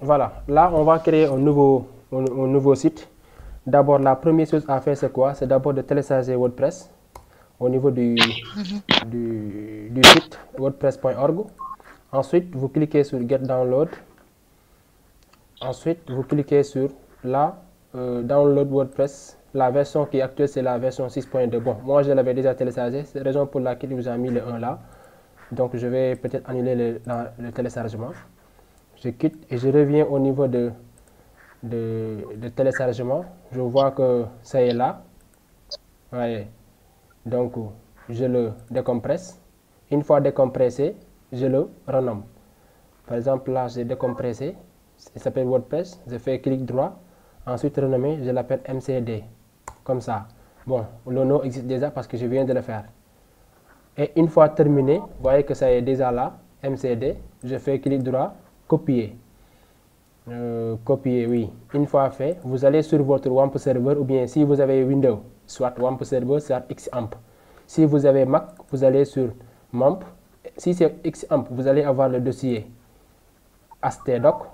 Voilà, là on va créer un nouveau site. D'abord, la première chose à faire, c'est quoi? C'est d'abord de télécharger WordPress au niveau du site wordpress.org. Ensuite, vous cliquez sur Get Download. Ensuite, vous cliquez sur la Download WordPress. La version qui est actuelle, c'est la version 6.2. Bon, moi je l'avais déjà téléchargé, c'est la raison pour laquelle il vous a mis le 1 là. Donc, je vais peut-être annuler le téléchargement. Je quitte et je reviens au niveau de téléchargement. Je vois que ça est là. Voyez. Donc, je le décompresse. Une fois décompressé, je le renomme. Par exemple, là, j'ai décompressé. Il s'appelle WordPress. Je fais clic droit. Ensuite, renommer, je l'appelle MCD. Comme ça. Bon, le nom existe déjà parce que je viens de le faire. Et une fois terminé, vous voyez que ça est déjà là, MCD. Je fais clic droit, copier. Copier, oui. Une fois fait, vous allez sur votre WAMP serveur ou bien si vous avez Windows, soit WAMP serveur, soit XAMPP. Si vous avez Mac, vous allez sur MAMP. Si c'est XAMPP, vous allez avoir le dossier htdoc.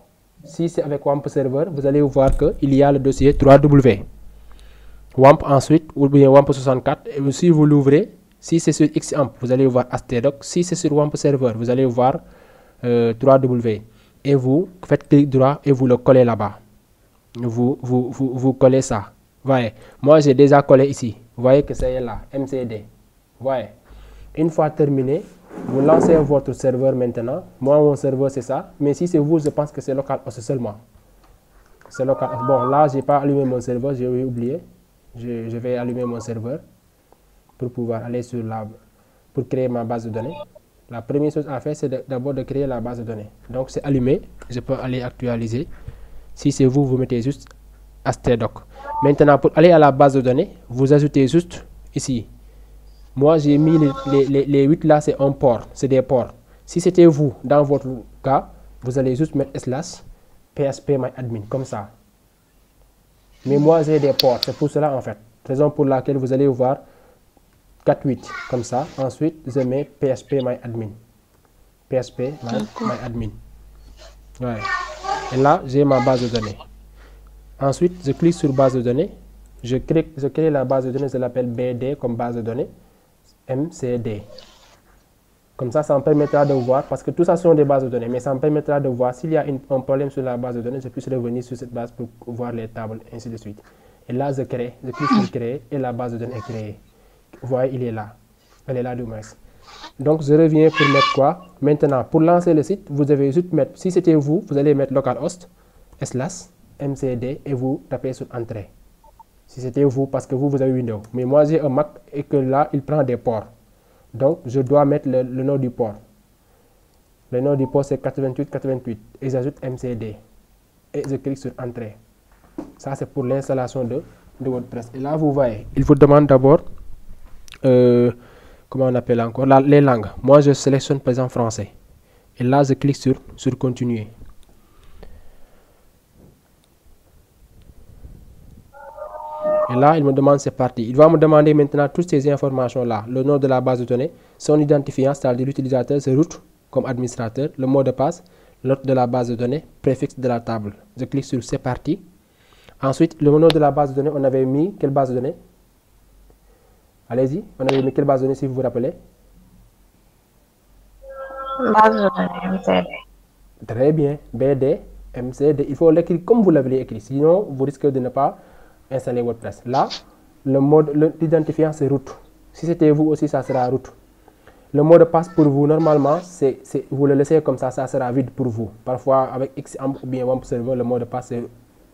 Si c'est avec WAMP serveur, vous allez voir qu'il y a le dossier 3W. WAMP ensuite, ou bien WAMP 64. Et si vous l'ouvrez, si c'est sur XAMPP, vous allez voir htdoc. Si c'est sur WAMP serveur, vous allez voir 3W. Et vous faites clic droit et vous le collez là-bas. Vous collez ça. Voyez, moi j'ai déjà collé ici. Vous voyez que c'est là, MCD. Voyez. Une fois terminé, vous lancez votre serveur maintenant. Moi, mon serveur, c'est ça. Mais si c'est vous, je pense que c'est localhost seulement. C'est localhost. Bon, là, je n'ai pas allumé mon serveur, j'ai oublié. Je vais allumer mon serveur pour pouvoir aller sur pour créer ma base de données. La première chose à faire, c'est d'abord de créer la base de données. Donc, c'est allumé. Je peux aller actualiser. Si c'est vous, vous mettez juste htdoc. Maintenant, pour aller à la base de données, vous ajoutez juste ici. Moi, j'ai mis les 8 là, c'est un port. C'est des ports. Si c'était vous, dans votre cas, vous allez juste mettre /phpMyAdmin, comme ça. Mais moi, j'ai des ports. C'est pour cela, en fait. Raison pour laquelle vous allez voir 4.8 comme ça. Ensuite, je mets phpMyAdmin. phpMyAdmin. Ouais. Et là, j'ai ma base de données. Ensuite, je clique sur base de données. Je crée la base de données, je l'appelle BD comme base de données. MCD. Comme ça me permettra de voir, parce que tout ça sont des bases de données, mais ça me permettra de voir s'il y a un problème sur la base de données, je puisse revenir sur cette base pour voir les tables, ainsi de suite. Et là, je clique sur créer et la base de données est créée. Vous voyez, il est là. Elle est là du moins. Donc, je reviens pour mettre quoi? Maintenant, pour lancer le site, vous devez juste mettre, si c'était vous, vous allez mettre localhost, /MCD et vous tapez sur entrée. Si c'était vous, parce que vous avez Windows. Mais moi, j'ai un Mac et que là, il prend des ports. Donc, je dois mettre le nom du port. Le nom du port, c'est 8888. Et j'ajoute MCD. Et je clique sur entrée. Ça, c'est pour l'installation de WordPress. Et là, vous voyez, il vous demande d'abord, comment on appelle encore, les langues. Moi, je sélectionne par exemple français. Et là, je clique sur continuer. Et là, il me demande, c'est parti. Il va me demander maintenant toutes ces informations-là. Le nom de la base de données, son identifiant, c'est-à-dire l'utilisateur, c'est root comme administrateur, le mot de passe, l'autre de la base de données, préfixe de la table. Je clique sur c'est parti. Ensuite, le nom de la base de données, on avait mis quelle base de données? Allez-y, on avait mis quelle base de données si vous vous rappelez? Base de données MCD. Très bien, BD, MCD. Il faut l'écrire comme vous l'avez écrit, sinon vous risquez de ne pas installer WordPress. Là, l'identifiant c'est root. Si c'était vous aussi, ça sera root. Le mot de passe pour vous, normalement, vous le laissez comme ça sera vide pour vous. Parfois, avec XAMPP ou bien WAMP serveur, le mot de passe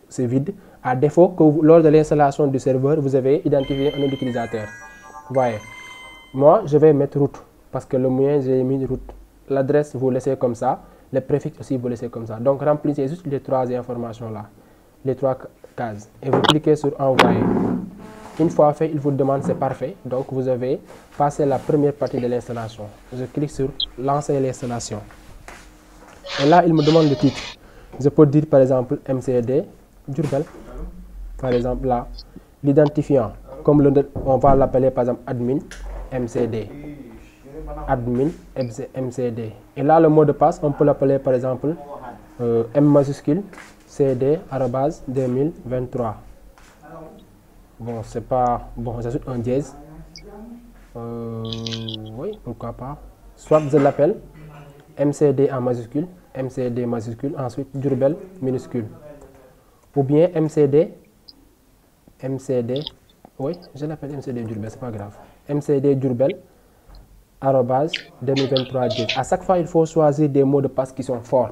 c'est vide. À défaut que lors de l'installation du serveur, vous avez identifié un utilisateur. Vous voyez. Moi, je vais mettre root parce que le mien, j'ai mis root. L'adresse, vous laissez comme ça. Le préfixe aussi, vous laissez comme ça. Donc, remplissez juste les 3 informations là. Les 3 cases. Et vous cliquez sur envoyer. Une fois fait, il vous demande c'est parfait. Donc, vous avez passé la première partie de l'installation. Je clique sur lancer l'installation. Et là, il me demande le titre. Je peux dire par exemple MCD, Diourbel. Par exemple là, l'identifiant. Comme on va l'appeler par exemple admin, MCD. Admin, MCD. Et là, le mot de passe, on peut l'appeler par exemple M majuscule CD @2023. Bon, c'est pas bon, j'ajoute un dièse. Oui, pourquoi pas. Soit je l'appelle MCD en majuscule, MCD majuscule, ensuite Diourbel minuscule. Ou bien MCD, oui, je l'appelle MCD Diourbel, c'est pas grave. MCD Diourbel @2023 dièse. À chaque fois, il faut choisir des mots de passe qui sont forts.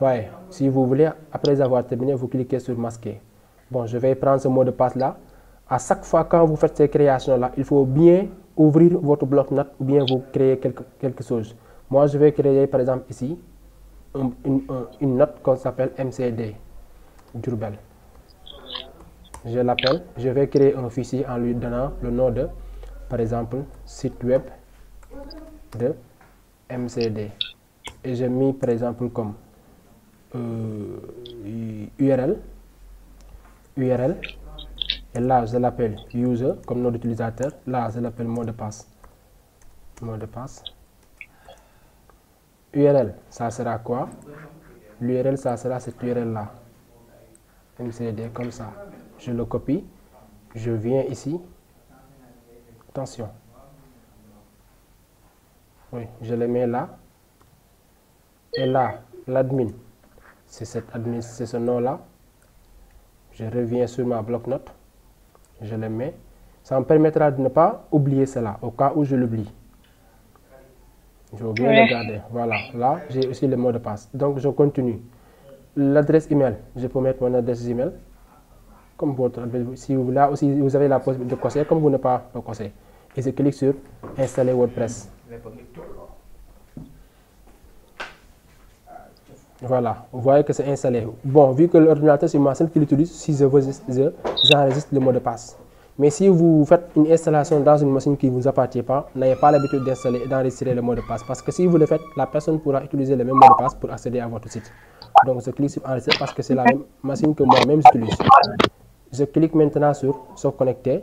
Ouais, si vous voulez, après avoir terminé, vous cliquez sur masquer. Bon, je vais prendre ce mot de passe là. À chaque fois quand vous faites ces créations là, il faut bien ouvrir votre bloc-notes ou bien vous créer quelque chose. Moi, je vais créer par exemple ici une note qu'on s'appelle MCD Diourbel. Je l'appelle, je vais créer un fichier en lui donnant le nom de, par exemple, site web de MCD. Et j'ai mis par exemple comme URL. Et là, je l'appelle user comme nom d'utilisateur. Là, je l'appelle mot de passe. URL, ça sera quoi? L'URL, ça sera cette URL là. MCD comme ça. Je le copie. Je viens ici. Attention. Oui, je le mets là. Et là, l'admin, c'est ce nom là. Je reviens sur ma bloc-notes. Je le mets. Ça me permettra de ne pas oublier cela au cas où je l'oublie. Je vais bien le garder. Voilà. Là, j'ai aussi le mot de passe. Donc, je continue. L'adresse email, je peux mettre mon adresse email. Comme votre adresse. Si vous, là aussi, vous avez la possibilité de cocher, comme vous ne pas le cocher. Et je clique sur installer WordPress. Voilà, vous voyez que c'est installé. Bon, vu que l'ordinateur c'est ma seule qui l'utilise, si j'enregistre le mot de passe. Mais si vous faites une installation dans une machine qui ne vous appartient pas, n'ayez pas l'habitude d'enregistrer le mot de passe. Parce que si vous le faites, la personne pourra utiliser le même mot de passe pour accéder à votre site. Donc je clique sur enregistrer parce que c'est la même machine que moi-même j'utilise. Je clique maintenant sur se connecter.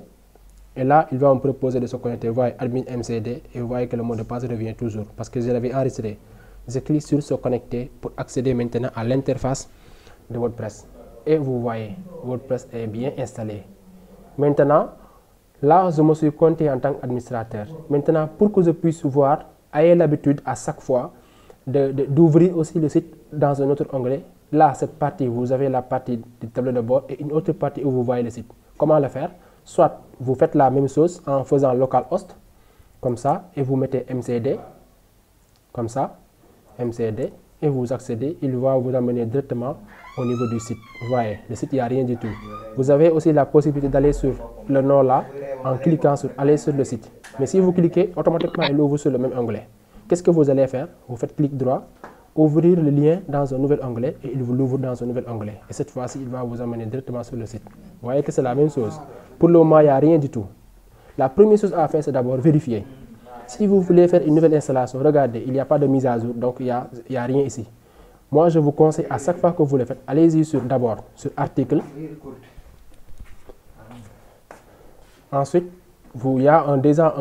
Et là, il va me proposer de se connecter. Vous voyez admin MCD et vous voyez que le mot de passe revient toujours parce que je l'avais enregistré. Je clique sur se connecter pour accéder maintenant à l'interface de WordPress. Et vous voyez, WordPress est bien installé. Maintenant, là, je me suis connecté en tant qu'administrateur. Maintenant, pour que je puisse voir, ayez l'habitude à chaque fois d'ouvrir aussi le site dans un autre onglet. Là, cette partie, vous avez la partie du tableau de bord et une autre partie où vous voyez le site. Comment le faire? Soit vous faites la même chose en faisant localhost, comme ça, et vous mettez MCD, comme ça. MCD et vous accédez, il va vous amener directement au niveau du site. Vous voyez, le site, il n'y a rien du tout. Vous avez aussi la possibilité d'aller sur le nom là en cliquant sur aller sur le site. Mais si vous cliquez, automatiquement, il ouvre sur le même onglet. Qu'est-ce que vous allez faire? Vous faites clic droit, ouvrir le lien dans un nouvel onglet et il vous l'ouvre dans un nouvel onglet. Et cette fois-ci, il va vous amener directement sur le site. Vous voyez que c'est la même chose. Pour le moment, il n'y a rien du tout. La première chose à faire, c'est d'abord vérifier. Si vous voulez faire une nouvelle installation, regardez, il n'y a pas de mise à jour, donc il n'y a rien ici. Moi, je vous conseille à chaque fois que vous le faites, allez-y d'abord sur article. Ensuite, il y a déjà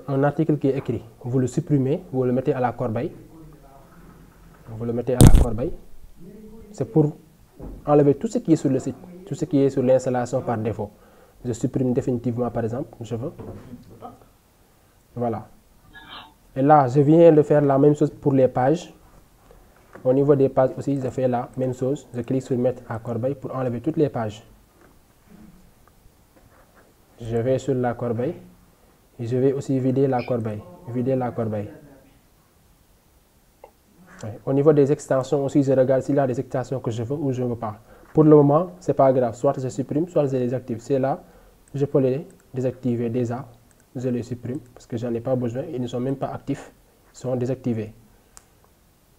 un article qui est écrit. Vous le supprimez, vous le mettez à la corbeille. C'est pour enlever tout ce qui est sur le site, tout ce qui est sur l'installation par défaut. Je supprime définitivement, par exemple, je veux. Voilà. Et là, je viens de faire la même chose pour les pages. Au niveau des pages aussi, je fais la même chose. Je clique sur mettre à corbeille pour enlever toutes les pages. Je vais sur la corbeille. Et je vais aussi vider la corbeille. Ouais. Au niveau des extensions aussi, je regarde s'il y a des extensions que je veux ou je ne veux pas. Pour le moment, ce n'est pas grave. Soit je supprime, soit je les active. C'est là, je peux les désactiver déjà. Je les supprime parce que j'en ai pas besoin. Ils ne sont même pas actifs. Ils sont désactivés.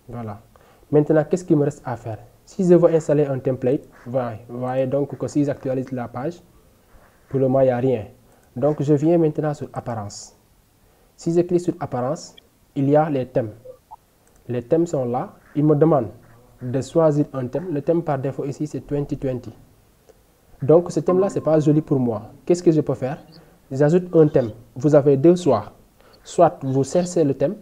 Voilà. Maintenant, qu'est-ce qu'il me reste à faire? Si je veux installer un template, vous voyez donc que si j'actualise la page, pour le moment, il n'y a rien. Donc, je viens maintenant sur apparence. Si je clique sur apparence, il y a les thèmes. Les thèmes sont là. Il me demande de choisir un thème. Le thème par défaut ici, c'est 2020. Donc, ce thème-là, ce n'est pas joli pour moi. Qu'est-ce que je peux faire? J'ajoute un thème. Vous avez deux choix. Soit vous cherchez le thème,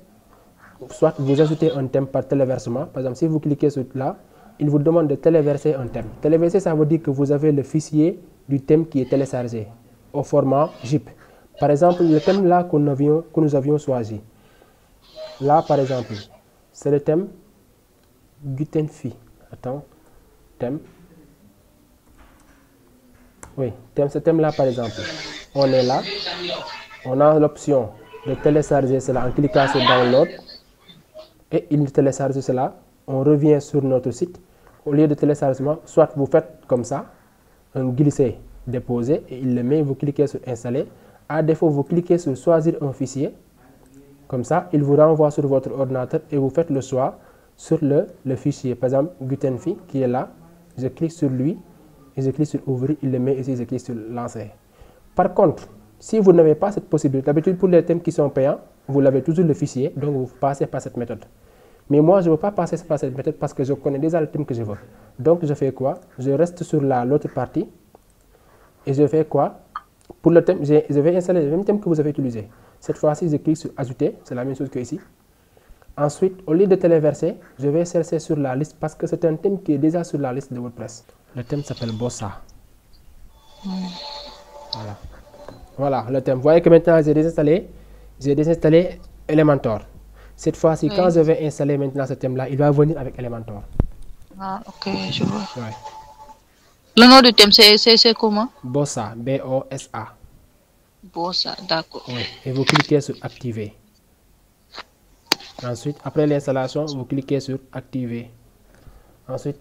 soit vous ajoutez un thème par téléversement. Par exemple, si vous cliquez sur là, il vous demande de téléverser un thème. Téléverser, ça veut dire que vous avez le fichier du thème qui est téléchargé au format zip. Par exemple, le thème là que nous avions choisi. Là, par exemple, c'est le thème Gutenfi. Attends, thème. Oui, ce thème-là, par exemple. On est là, on a l'option de télécharger cela en cliquant sur Download et il télécharge cela. On revient sur notre site. Au lieu de téléchargement, soit vous faites comme ça, un glisser, déposer et il le met, vous cliquez sur Installer. À défaut, vous cliquez sur Choisir un fichier. Comme ça, il vous renvoie sur votre ordinateur et vous faites le choix sur le fichier. Par exemple, Gutenfi qui est là, je clique sur lui et je clique sur Ouvrir, il le met ici, je clique sur Lancer. Par contre, si vous n'avez pas cette possibilité, d'habitude pour les thèmes qui sont payants, vous l'avez toujours le fichier, donc vous passez par cette méthode. Mais moi, je ne veux pas passer par cette méthode parce que je connais déjà le thème que je veux. Donc, je fais quoi? Je reste sur l'autre partie et je fais quoi? Pour le thème, je vais installer le même thème que vous avez utilisé. Cette fois-ci, je clique sur Ajouter, c'est la même chose que ici. Ensuite, au lieu de téléverser, je vais chercher sur la liste parce que c'est un thème qui est déjà sur la liste de WordPress. Le thème s'appelle Bossa. Voilà. Voilà le thème. Vous voyez que maintenant j'ai désinstallé Elementor. Cette fois-ci, quand je vais installer maintenant ce thème-là, il va venir avec Elementor. Ah, ok, je vois. Ouais. Le nom du thème, c'est comment? Bossa, B-O-S-A. Bossa, d'accord. Oui. Et vous cliquez sur Activer. Ensuite, après l'installation, vous cliquez sur Activer. Ensuite,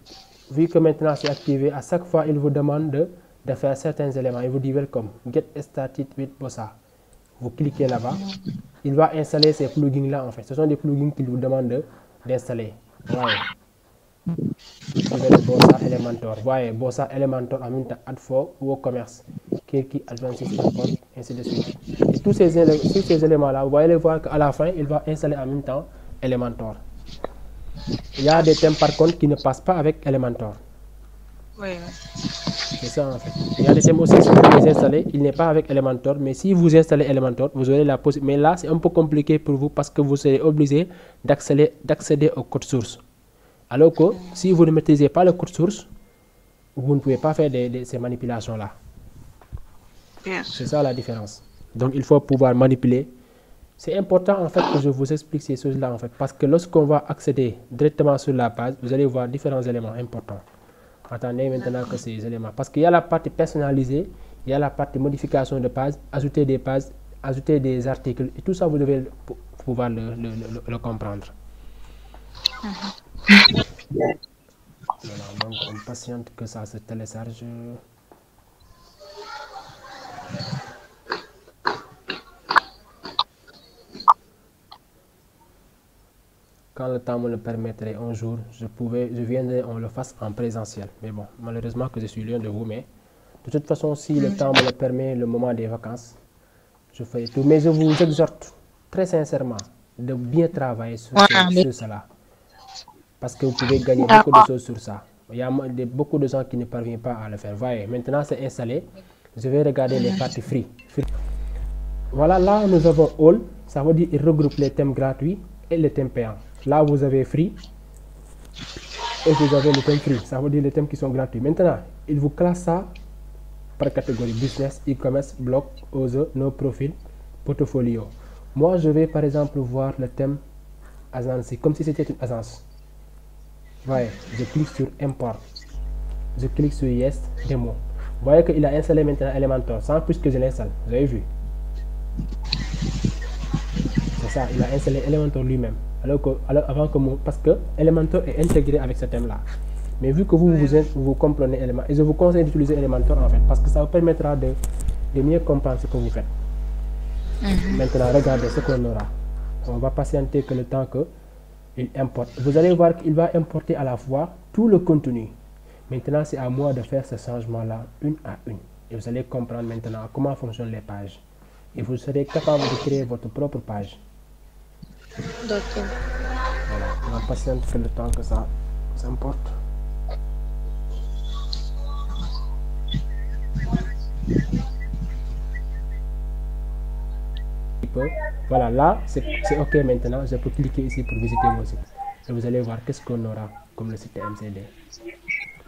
vu que maintenant c'est activé, à chaque fois, il vous demande de faire certains éléments. Il vous dit Welcome, Get Started with Bossa. Vous cliquez là-bas. Il va installer ces plugins-là en fait. Ce sont des plugins qu'il vous demande d'installer. Voyez. Bossa Elementor. Voyez, Bossa Elementor en même temps Add for WooCommerce. Kirky Advanced Support, ainsi de suite. Et tous ces éléments-là, vous voyez voir qu'à la fin, il va installer en même temps Elementor. Il y a des thèmes par contre qui ne passent pas avec Elementor. Oui. C'est ça en fait. Il y a des thèmes aussi, si vous les installez, il n'est pas avec Elementor, mais si vous installez Elementor, vous aurez la possibilité. Mais là, c'est un peu compliqué pour vous parce que vous serez obligé d'accéder au code source. Alors que si vous ne maîtrisez pas le code source, vous ne pouvez pas faire ces manipulations-là. C'est ça la différence. Donc il faut pouvoir manipuler. C'est important en fait que je vous explique ces choses-là en fait, parce que lorsqu'on va accéder directement sur la page, vous allez voir différents éléments importants. Attendez maintenant que ces éléments, parce qu'il y a la partie personnalisée, il y a la partie modification de page, ajouter des pages, ajouter des articles, et tout ça vous devez pouvoir le comprendre. Voilà, donc on patiente que ça se télécharge. Quand le temps me le permettrait un jour, je viendrai, on le fasse en présentiel. Mais bon, malheureusement que je suis loin de vous, mais de toute façon, si le temps me le permet, le moment des vacances, je ferai tout. Mais je vous exhorte très sincèrement de bien travailler sur cela. Parce que vous pouvez gagner beaucoup de choses sur ça. Il y a beaucoup de gens qui ne parviennent pas à le faire. Voyez, maintenant c'est installé. Je vais regarder les parties free. Voilà, là nous avons All. Ça veut dire qu'il regroupe les thèmes gratuits et les thèmes payants. Là, vous avez free et vous avez le thème free. Ça veut dire les thèmes qui sont gratuits. Maintenant, il vous classe ça par catégorie business, e-commerce, blog, other, no profil, portfolio. Moi, je vais par exemple voir le thème agence, comme si c'était une agence. Voyez, je clique sur import. Je clique sur yes, démo. Vous voyez qu'il a installé maintenant Elementor sans plus que je l'installe. Vous avez vu? C'est ça, il a installé Elementor lui-même. Parce que Elementor est intégré avec ce thème-là. Mais vu que vous comprenez Elementor, et je vous conseille d'utiliser Elementor en fait, parce que ça vous permettra de mieux comprendre ce que vous faites. Maintenant, regardez ce qu'on aura. On va patienter que le temps qu'il importe. Vous allez voir qu'il va importer à la fois tout le contenu. Maintenant, c'est à moi de faire ce changement-là une à une. Et vous allez comprendre maintenant comment fonctionnent les pages. Et vous serez capable de créer votre propre page. D'accord. Voilà, on va patienter que le temps que ça s'importe. Voilà, là, c'est OK maintenant. Je peux cliquer ici pour visiter mon site. Et vous allez voir qu'est-ce qu'on aura comme le site de MCD.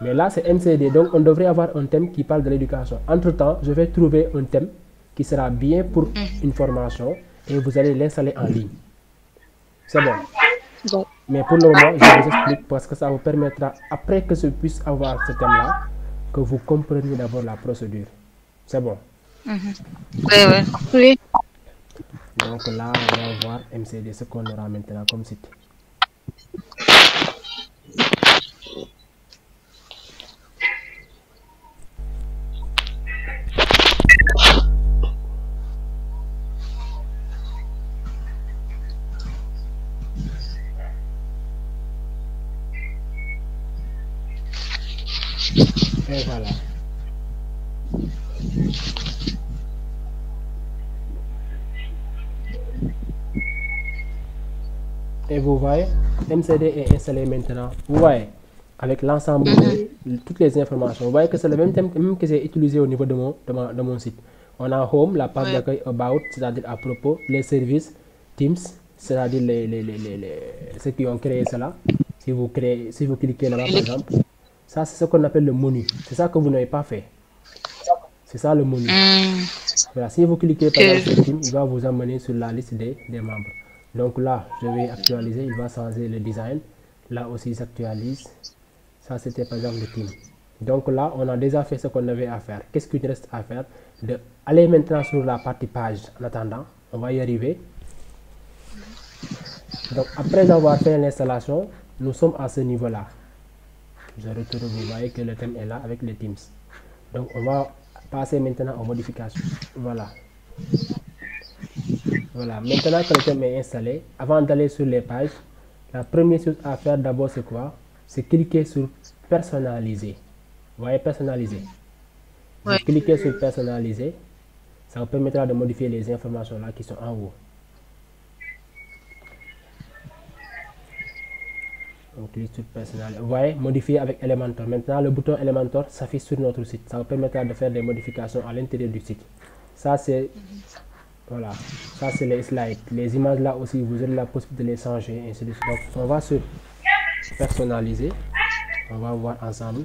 Mais là, c'est MCD, donc on devrait avoir un thème qui parle de l'éducation. Entre-temps, je vais trouver un thème qui sera bien pour une formation et vous allez l'installer en ligne. C'est bon. Donc, Mais pour le moment, je vous explique parce que ça vous permettra, après que je puisse avoir ce thème-là, que vous compreniez d'abord la procédure. C'est bon. oui. Donc là, on va voir MCD, ce qu'on aura maintenant comme site. Et voilà. Et vous voyez, MCD est installé maintenant. Vous voyez, avec l'ensemble de toutes les informations. Vous voyez que c'est le même thème même que j'ai utilisé au niveau de mon site. On a Home, la page d'accueil About, c'est-à-dire à propos, les services, Teams, c'est-à-dire ceux qui ont créé cela. Si vous cliquez là-bas, par exemple, ça c'est ce qu'on appelle le menu. C'est ça que vous n'avez pas fait. C'est ça le menu. Voilà, si vous cliquez par exemple sur Teams, il va vous amener sur la liste des membres. Donc là, je vais actualiser, il va changer le design. Là aussi, il s'actualise. Ça, c'était par exemple le team. Donc là, on a déjà fait ce qu'on avait à faire. Qu'est-ce qu'il reste à faire? Aller maintenant sur la partie page. En attendant, on va y arriver. Donc après avoir fait l'installation, nous sommes à ce niveau-là. Je retourne, vous voyez que le thème est là avec les Teams. Donc on va passer maintenant aux modifications. Voilà. Voilà, maintenant que le thème est installé, avant d'aller sur les pages, la première chose à faire d'abord c'est quoi? C'est cliquer sur personnaliser. Vous voyez personnaliser. Vous cliquez sur personnaliser, ça vous permettra de modifier les informations là qui sont en haut. On clique sur personnaliser. Vous voyez, modifier avec Elementor. Maintenant, le bouton Elementor s'affiche sur notre site. Ça vous permettra de faire des modifications à l'intérieur du site. Ça c'est voilà, ça c'est les slides. Les images là aussi, vous avez la possibilité de les changer, ainsi de suite. Donc, on va sur personnaliser. On va voir ensemble.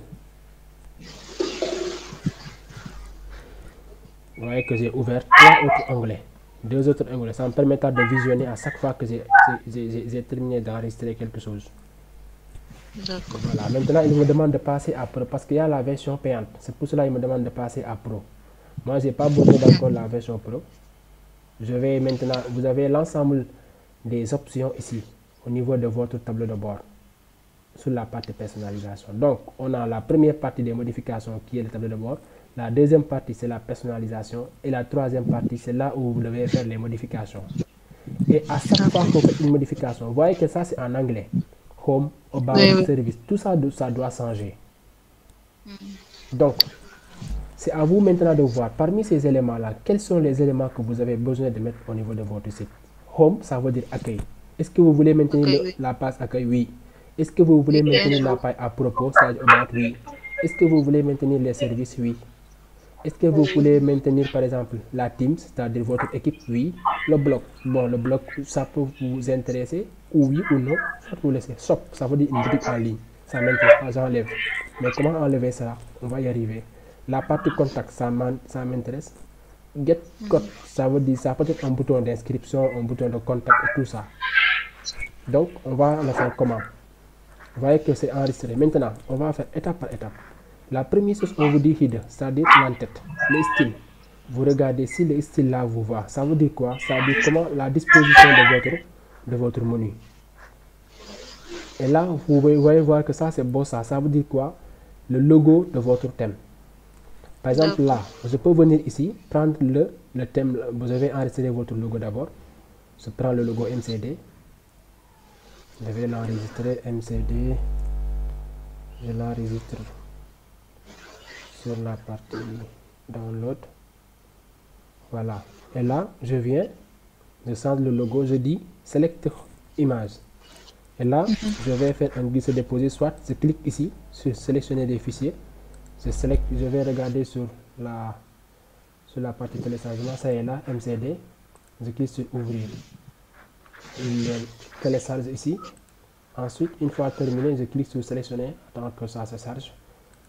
Vous voyez que j'ai ouvert 3 autres onglets. 2 autres onglets. Ça me permettra de visionner à chaque fois que j'ai terminé d'enregistrer quelque chose. Voilà, maintenant il me demande de passer à Pro parce qu'il y a la version payante. C'est pour cela qu'il me demande de passer à Pro. Moi, je n'ai pas besoin d'encore la version Pro. Je vais maintenant, vous avez l'ensemble des options ici, au niveau de votre tableau de bord, sur la partie personnalisation. Donc, on a la première partie des modifications qui est le tableau de bord. La deuxième partie, c'est la personnalisation. Et la troisième partie, c'est là où vous devez faire les modifications. Et à chaque fois que vous faites une modification, vous voyez que ça, c'est en anglais. Home, About, Service, tout ça, ça doit changer. Donc, c'est à vous maintenant de voir, parmi ces éléments-là, quels sont les éléments que vous avez besoin de mettre au niveau de votre site. Home, ça veut dire accueil. Est-ce que vous voulez maintenir la page accueil? Oui. Est-ce que vous voulez maintenir la page à propos? Ça veut dire oui. Est-ce que vous voulez maintenir les services? Oui. Est-ce que vous voulez maintenir par exemple la team, c'est-à-dire votre équipe? Oui. Le blog, bon, le blog, ça peut vous intéresser, ou oui ou non, soit vous laissez. Shop, ça veut dire une boutique en ligne. Ça m'intéresse pas, j'enlève. Mais comment enlever ça? On va y arriver. La partie contact, ça m'intéresse. Get code, ça veut dire, ça peut être un bouton d'inscription, un bouton de contact et tout ça. Donc, on va le faire comment? Vous voyez que c'est enregistré. Maintenant, on va faire étape par étape. La première chose, on vous dit header, c'est-à-dire l'entête, le style. Vous regardez si le style là vous va. Ça veut dire quoi? Ça veut dire comment la disposition de votre menu. Et là, vous voyez voir que ça c'est beau ça. Ça veut dire quoi? Le logo de votre thème. Par exemple là, je peux venir ici, prendre le thème, vous avez enregistré votre logo d'abord. Je prends le logo MCD. Je vais l'enregistrer MCD. Je l'enregistre sur la partie download. Voilà. Et là, je viens, je change le logo, je dis select image. Et là, je vais faire un glisser-déposer, soit je clique ici sur sélectionner des fichiers. Je vais regarder sur la partie téléchargement, ça est là, MCD. je clique sur ouvrir. Il télécharge ici. Ensuite, une fois terminé, je clique sur sélectionner, attendre que ça se charge.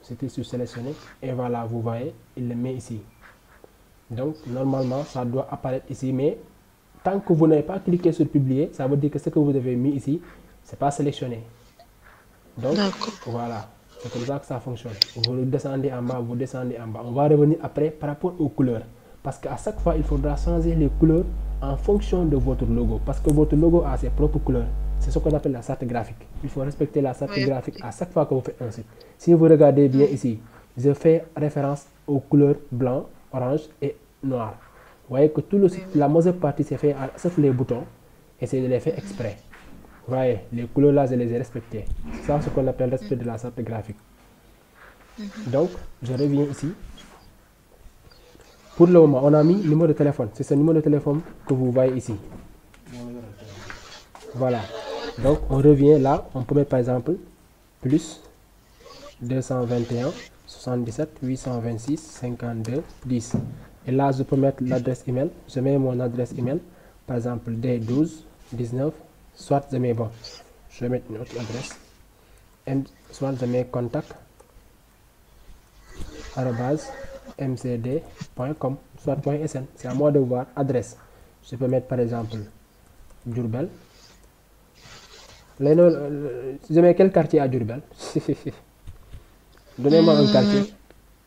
Je clique sur sélectionner et voilà, vous voyez, il le met ici. Donc, normalement, ça doit apparaître ici, mais tant que vous n'avez pas cliqué sur publier, ça veut dire que ce que vous avez mis ici, c'est pas sélectionné. Donc, voilà, c'est comme ça que ça fonctionne. Vous descendez en bas, vous descendez en bas. On va revenir après par rapport aux couleurs. Parce qu'à chaque fois, il faudra changer les couleurs en fonction de votre logo. Parce que votre logo a ses propres couleurs. C'est ce qu'on appelle la charte graphique. Il faut respecter la charte graphique à chaque fois que vous faites un site. Si vous regardez bien ici, je fais référence aux couleurs blanc, orange et noir. Vous voyez que tout le site, la majeure partie c'est fait sauf les boutons et c'est de les faire exprès. Vous voyez, les couleurs là, je les ai respectées. C'est ça ce qu'on appelle respect de la charte graphique. Donc, je reviens ici. Pour le moment, on a mis numéro de téléphone. C'est ce numéro de téléphone que vous voyez ici. Voilà. Donc, on revient là. On peut mettre par exemple plus 221 77 826 52 10. Et là, je peux mettre l'adresse email. Je mets mon adresse email. Par exemple, D12 19. Soit je mets bon. Je vais mettre une autre adresse. Soit je mets contact @mcd.com soit .sn. C'est à moi de voir adresse. Je peux mettre par exemple Diourbel. Je mets quel quartier à Diourbel? Donnez-moi un quartier.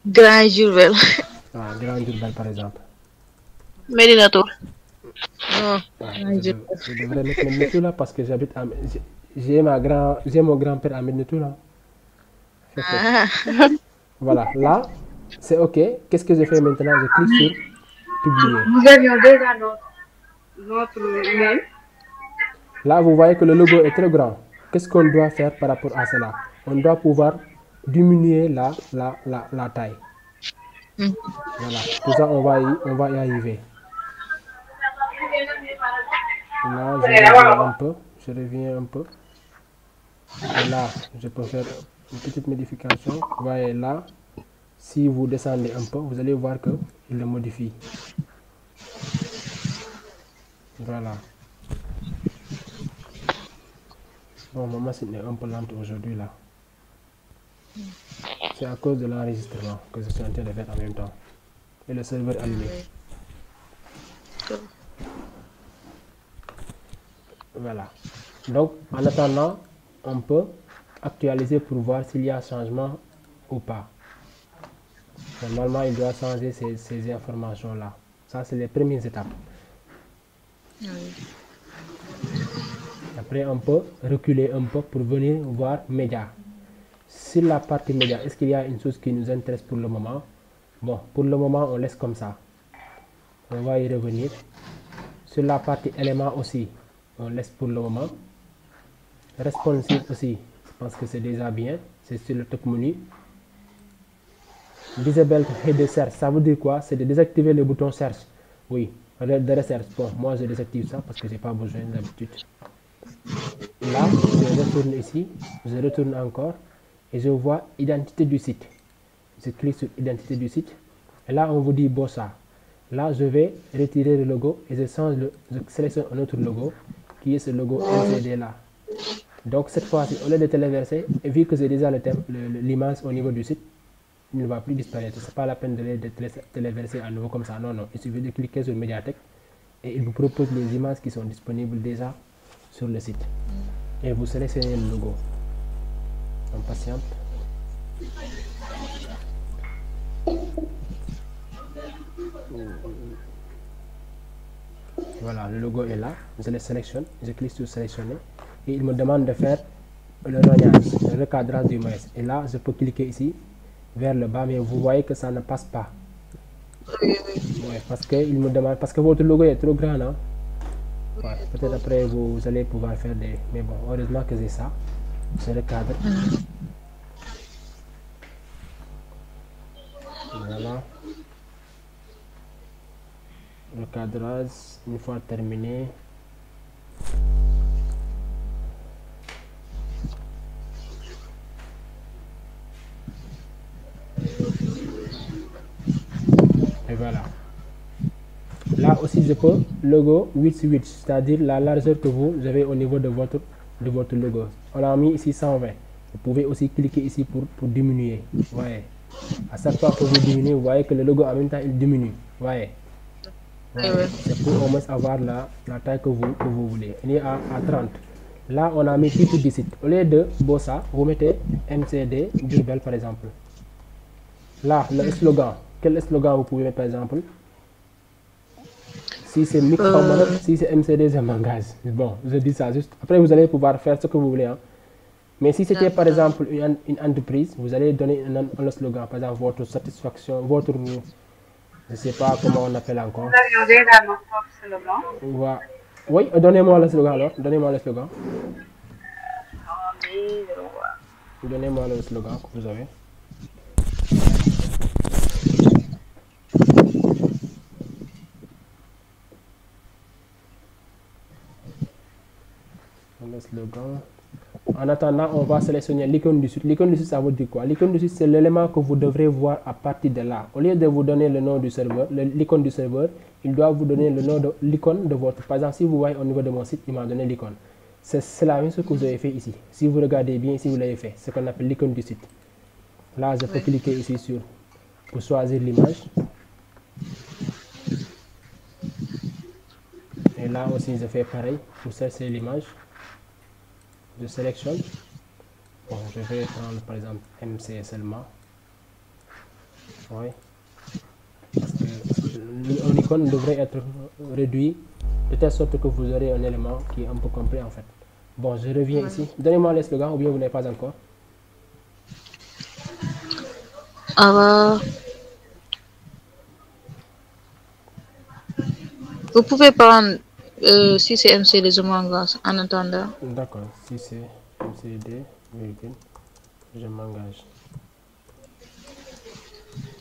Grand Diourbel. Ah, Grand Diourbel par exemple. Médina Tour. Non. Je devrais mettre Médina Tour là parce que j'habite à... J'ai mon grand-père à Médina Tour là. Voilà, là, c'est OK. Qu'est-ce que je fais maintenant? Je clique sur publier. Nous avions déjà notre email. Là, vous voyez que le logo est très grand. Qu'est-ce qu'on doit faire par rapport à cela? On doit pouvoir diminuer la taille. Voilà, tout ça, on va y arriver. Là, je reviens un peu. Et là, je peux faire une petite modification. Vous voyez là, si vous descendez un peu, vous allez voir qu'il le modifie. Voilà. Bon, ma machine est un peu lente aujourd'hui là. C'est à cause de l'enregistrement que je suis en train de faire en même temps. Et le serveur allumé. Voilà. Donc, en attendant, on peut actualiser pour voir s'il y a changement ou pas. Normalement, il doit changer ces informations-là. Ça, c'est les premières étapes. Après, on peut reculer un peu pour venir voir médias. Sur la partie médias, est-ce qu'il y a une chose qui nous intéresse pour le moment? Bon, pour le moment, on laisse comme ça. On va y revenir. Sur la partie éléments aussi, on laisse pour le moment. Responsive aussi, je pense que c'est déjà bien. C'est sur le top menu. Disable header search, ça veut dire quoi? C'est de désactiver le bouton search. Oui, de recherche. Bon, moi je désactive ça parce que j'ai pas besoin d'habitude. Là, je retourne ici, je retourne encore et je vois identité du site. Je clique sur identité du site et là on vous dit Bossa. Là je vais retirer le logo et je sélectionne un autre logo qui est ce logo LCD là. Donc cette fois-ci, au lieu de téléverser, et vu que j'ai déjà l'image au niveau du site, il ne va plus disparaître. Ce n'est pas la peine de téléverser à nouveau comme ça. Non, non. Il suffit de cliquer sur Médiathèque et il vous propose les images qui sont disponibles déjà sur le site. Et vous sélectionnez le logo. On patiente. Voilà, le logo est là. Je le sélectionne. Je clique sur sélectionner. Et il me demande de faire le rognage, le recadrage du maïs. Et là, je peux cliquer ici vers le bas, mais vous voyez que ça ne passe pas. Ouais, parce qu'il me demande, parce que votre logo est trop grand, non? Ouais, peut-être après vous allez pouvoir faire des... Mais bon, heureusement que j'ai ça. Je recadre. Voilà. Le cadrage, une fois terminé. Et voilà. Là aussi, je peux logo 8 sur 8, c'est-à-dire la largeur que vous avez au niveau de votre logo. On a mis ici 120. Vous pouvez aussi cliquer ici pour diminuer. Vous voyez. À chaque fois que vous diminuez, vous voyez que le logo en même temps il diminue. Vous voyez. C'est pour au moins avoir la taille que vous voulez. Il est à 30. Là, on a mis titre du site. Au lieu de Bossa, vous mettez MCD Diourbel par exemple. Là, le slogan. Quel slogan vous pouvez mettre par exemple? Si c'est si c'est MCD, je m'engage. Bon, je dis ça juste. Après, vous allez pouvoir faire ce que vous voulez. Hein. Mais si c'était par exemple une entreprise, vous allez donner un slogan. Par exemple, votre satisfaction, votre... Je ne sais pas comment on appelle encore. Vous avez déjà notre slogan. Ouais. Oui, donnez-moi le slogan alors. Donnez-moi le slogan. Donnez-moi le slogan que vous avez. Le slogan. En attendant, on va sélectionner l'icône du site. L'icône du site, ça veut dire quoi? L'icône du site, c'est l'élément que vous devrez voir à partir de là. Au lieu de vous donner le nom du serveur, l'icône du serveur, il doit vous donner le nom de l'icône de votre. Par exemple, si vous voyez au niveau de mon site, il m'a donné l'icône. C'est la même chose que vous avez fait ici. Si vous regardez bien, ici vous l'avez fait. C'est ce qu'on appelle l'icône du site. Là, je peux cliquer ici sur pour choisir l'image. Et là aussi, je fais pareil pour chercher l'image. Je sélectionne. Bon, je vais prendre par exemple MC seulement. Oui. Parce que l'icône devrait être réduit de telle sorte que vous aurez un élément qui est un peu complet en fait. Bon, je reviens ici. Donnez-moi les slogans ou bien vous n'avez pas encore. Vous pouvez prendre si c'est MCD, je m'engage en attendant. D'accord, si c'est MCD, je m'engage.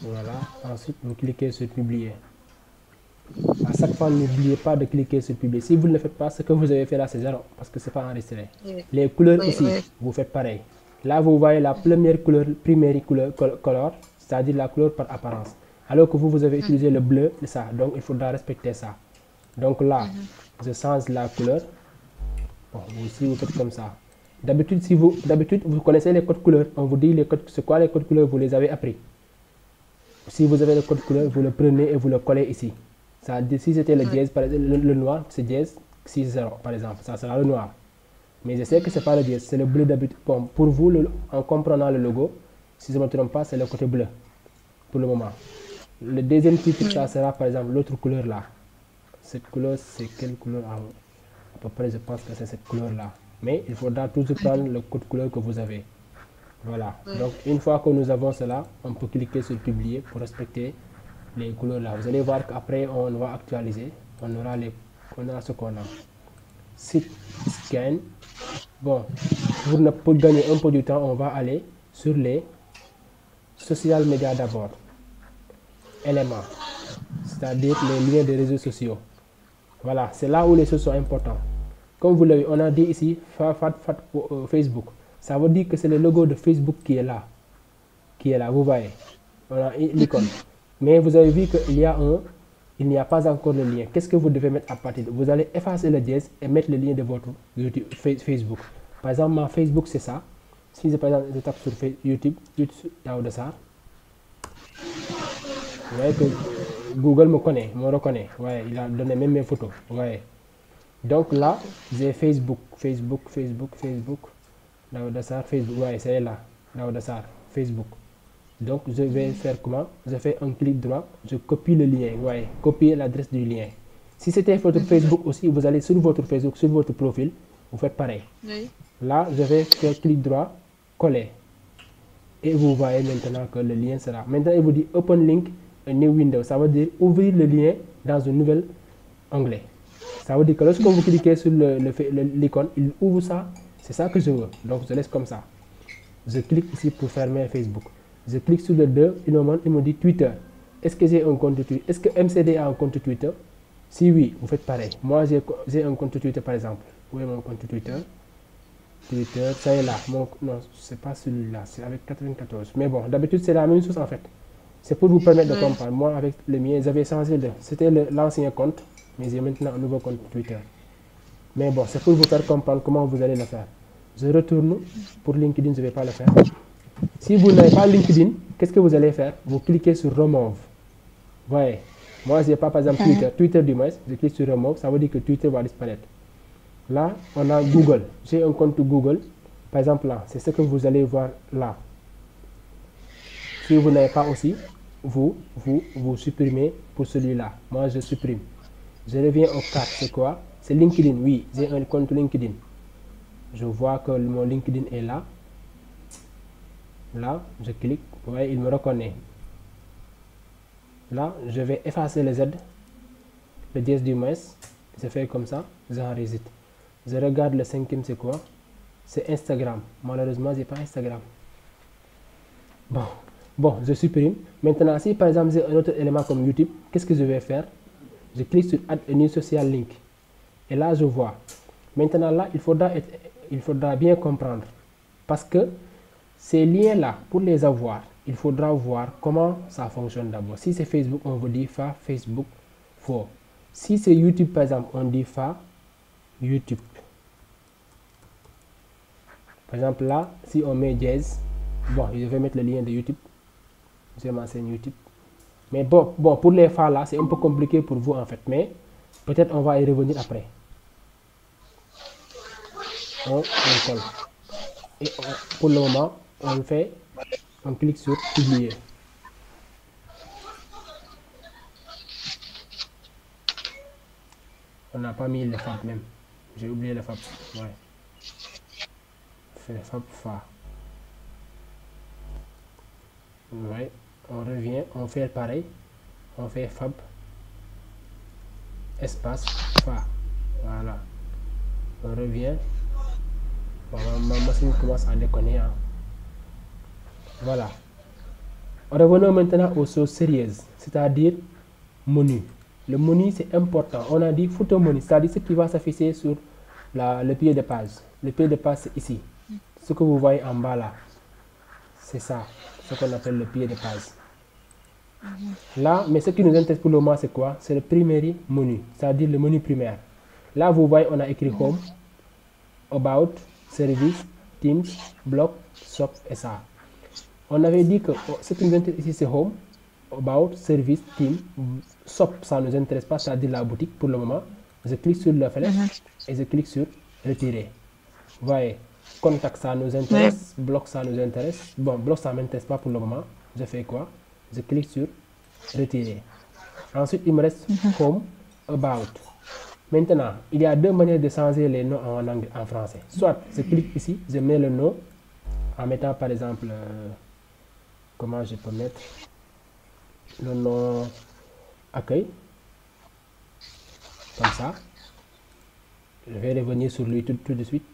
Voilà, ensuite vous cliquez sur publier. À chaque fois, n'oubliez pas de cliquer sur publier. Si vous ne le faites pas, ce que vous avez fait là, c'est zéro parce que ce n'est pas enregistré. Les couleurs ici, vous faites pareil. Là, vous voyez la première couleur, color, c'est-à-dire la couleur par apparence. Alors que vous avez utilisé le bleu, c'est ça. Donc, il faudra respecter ça. Donc là, je change la couleur. Bon, ici, vous faites comme ça. D'habitude, vous connaissez les codes couleurs. On vous dit les codes, c'est quoi les codes couleurs, vous les avez appris. Si vous avez le code couleur, vous le prenez et vous le collez ici. Ça, si c'était le dièse, par exemple, le noir, c'est dièse 6-0 par exemple. Ça sera le noir. Mais je sais que ce n'est pas le dièse, c'est le bleu d'habitude. Bon, pour vous, en comprenant le logo, si je ne me trompe pas, c'est le côté bleu. Pour le moment. Le deuxième titre, ça sera par exemple l'autre couleur là. Cette couleur, c'est quelle couleur? À peu près, je pense que c'est cette couleur là. Mais il faudra toujours prendre le code couleur que vous avez. Voilà. Donc, une fois que nous avons cela, on peut cliquer sur publier pour respecter les couleurs là. Vous allez voir qu'après, on va actualiser. On aura ce qu'on a. Site scan. Bon, pour gagner un peu du temps, on va aller sur les social media d'abord. Éléments. C'est-à-dire les liens des réseaux sociaux. Voilà, c'est là où les choses sont importantes. Comme vous l'avez, on a dit ici, Facebook. Ça veut dire que c'est le logo de Facebook qui est là. Vous voyez. On a l'icône. Mais vous avez vu qu'il n'y a pas encore le lien. Qu'est-ce que vous devez mettre à partir de... Vous allez effacer le dièse et mettre le lien de votre YouTube, Facebook. Par exemple, ma Facebook, c'est ça. Si par exemple, je tape sur YouTube, Daouda Sarr. Vous voyez que Google me reconnaît. Ouais, il a donné même mes photos. Ouais. Donc là, j'ai Facebook. Daouda Sarr, Facebook. Ouais, c'est là. Daouda Sarr, Facebook. Donc, je vais faire comment? Je fais un clic droit, je copie le lien. Ouais, copier l'adresse du lien. Si c'était votre Facebook aussi, vous allez sur votre Facebook, sur votre profil, vous faites pareil. Oui. Là, je vais faire clic droit, coller. Et vous voyez maintenant que le lien sera. Maintenant, il vous dit Open Link, a new window. Ça veut dire ouvrir le lien dans un nouvel onglet. Ça veut dire que lorsque vous cliquez sur l'icône, il ouvre ça. C'est ça que je veux. Donc, je laisse comme ça. Je clique ici pour fermer Facebook. Je clique sur le 2, il me dit Twitter. Est-ce que j'ai un compte Twitter? Est-ce que MCD a un compte Twitter? Si oui, vous faites pareil. Moi, j'ai un compte Twitter par exemple. Où est mon compte Twitter? Twitter, ça est là. Non, c'est pas celui-là, c'est avec 94. Mais bon, d'habitude, c'est la même chose en fait. C'est pour vous permettre de comprendre. Moi, avec le mien, j'avais changé c'était l'ancien compte, mais j'ai maintenant un nouveau compte Twitter. Mais bon, c'est pour vous faire comprendre comment vous allez le faire. Je retourne. Pour LinkedIn, je ne vais pas le faire. Si vous n'avez pas LinkedIn, qu'est-ce que vous allez faire? Vous cliquez sur Remove. Voyez, moi, je n'ai pas, par exemple, Twitter du moins. Je clique sur Remove, ça veut dire que Twitter va disparaître. Là, on a Google. J'ai un compte Google. Par exemple, là, c'est ce que vous allez voir là. Si vous n'avez pas aussi, vous supprimez pour celui-là. Moi, je supprime. Je reviens au 4. C'est quoi? C'est LinkedIn. Oui, j'ai un compte LinkedIn. Je vois que mon LinkedIn est là. Là, je clique. Vous voyez, il me reconnaît. Là, je vais effacer le Z. Le dièse du moins. Je fais comme ça. J'enregistre. Je regarde le 5e, c'est quoi? C'est Instagram. Malheureusement, je n'ai pas Instagram. Bon, je supprime. Maintenant, si par exemple j'ai un autre élément comme YouTube, qu'est-ce que je vais faire? Je clique sur Add a new social link. Et là, je vois. Maintenant, là, il faudra bien comprendre. Parce que ces liens-là, pour les avoir, il faudra voir comment ça fonctionne d'abord. Si c'est Facebook, on vous dit fa Facebook for. Si c'est YouTube, par exemple, on dit fa YouTube. Par exemple, là, si on met dièse, bon, je vais mettre le lien de YouTube. J'ai ma chaîne YouTube. Mais bon, pour les fa là, c'est un peu compliqué pour vous en fait. Mais peut-être on va y revenir après. On colle. Et pour le moment, on clique sur publier. On n'a pas mis le fab même. J'ai oublié le fab. Ouais. Fait fab fa. Ouais. On revient, on fait pareil. On fait fab espace fa. Voilà. On revient. Bon, ma machine commence à déconner. Hein. Voilà. Revenons maintenant aux choses sérieuses, c'est-à-dire menu. Le menu, c'est important. On a dit photo menu, c'est-à-dire ce qui va s'afficher sur le pied de page. Le pied de page, c'est ici. Ce que vous voyez en bas là, c'est ça, ce qu'on appelle le pied de page. Là, mais ce qui nous intéresse pour le moment, c'est quoi? C'est le primary menu, c'est-à-dire le menu primaire. Là, vous voyez, on a écrit Home, About, Service, Teams, Block, Shop et ça. On avait dit que ce qui nous intéresse ici, c'est Home, About, Service, Team, Shop, ça ne nous intéresse pas, c'est-à-dire la boutique pour le moment. Je clique sur la flèche et je clique sur Retirer. Vous voyez, Contact, ça nous intéresse, Block, ça nous intéresse. Bon, Block, ça ne m'intéresse pas pour le moment. Je fais quoi? Je clique sur Retirer. Ensuite, il me reste Home, About. Maintenant, il y a deux manières de changer les noms en français. Soit je clique ici, je mets le nom en mettant par exemple, comment je peux mettre le nom accueil, comme ça. Je vais revenir sur lui tout de suite.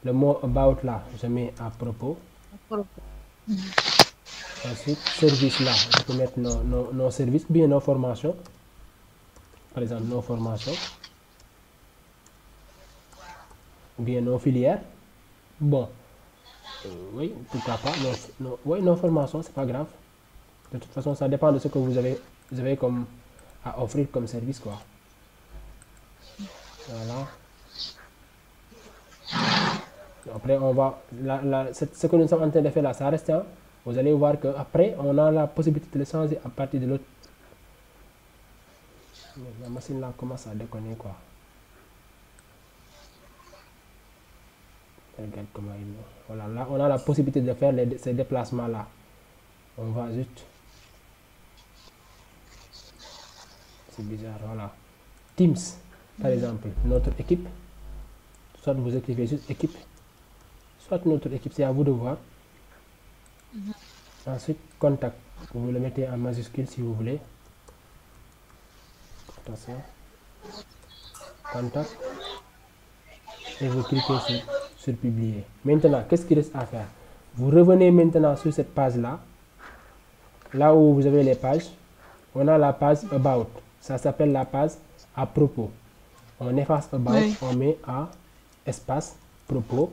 Le mot about là, je mets à propos. Ensuite, service là, je peux mettre nos services, bien nos formations. Par exemple, nos formations. Bien nos filières. Bon, oui, pourquoi pas. Oui, nos formations, c'est pas grave. De toute façon, ça dépend de ce que vous avez comme à offrir comme service, quoi. Voilà. Après, on va ce que nous sommes en train de faire là, ça reste. Hein. Vous allez voir que après, on a la possibilité de le changer à partir de l'autre. La machine là commence à déconner, quoi. Regarde comment il est. Voilà, là, on a la possibilité de faire ces déplacements là. On va juste. C'est bizarre, voilà. Teams, par exemple, notre équipe. Soit vous écrivez juste équipe, soit notre équipe, c'est à vous de voir. Ensuite, contact, vous le mettez en majuscule si vous voulez. Attention. Contact. Et vous cliquez sur publier. Maintenant, qu'est-ce qu'il reste à faire? Vous revenez maintenant sur cette page-là. Là où vous avez les pages, on a la page About. Ça s'appelle la page à propos. On efface About, on met à espace propos.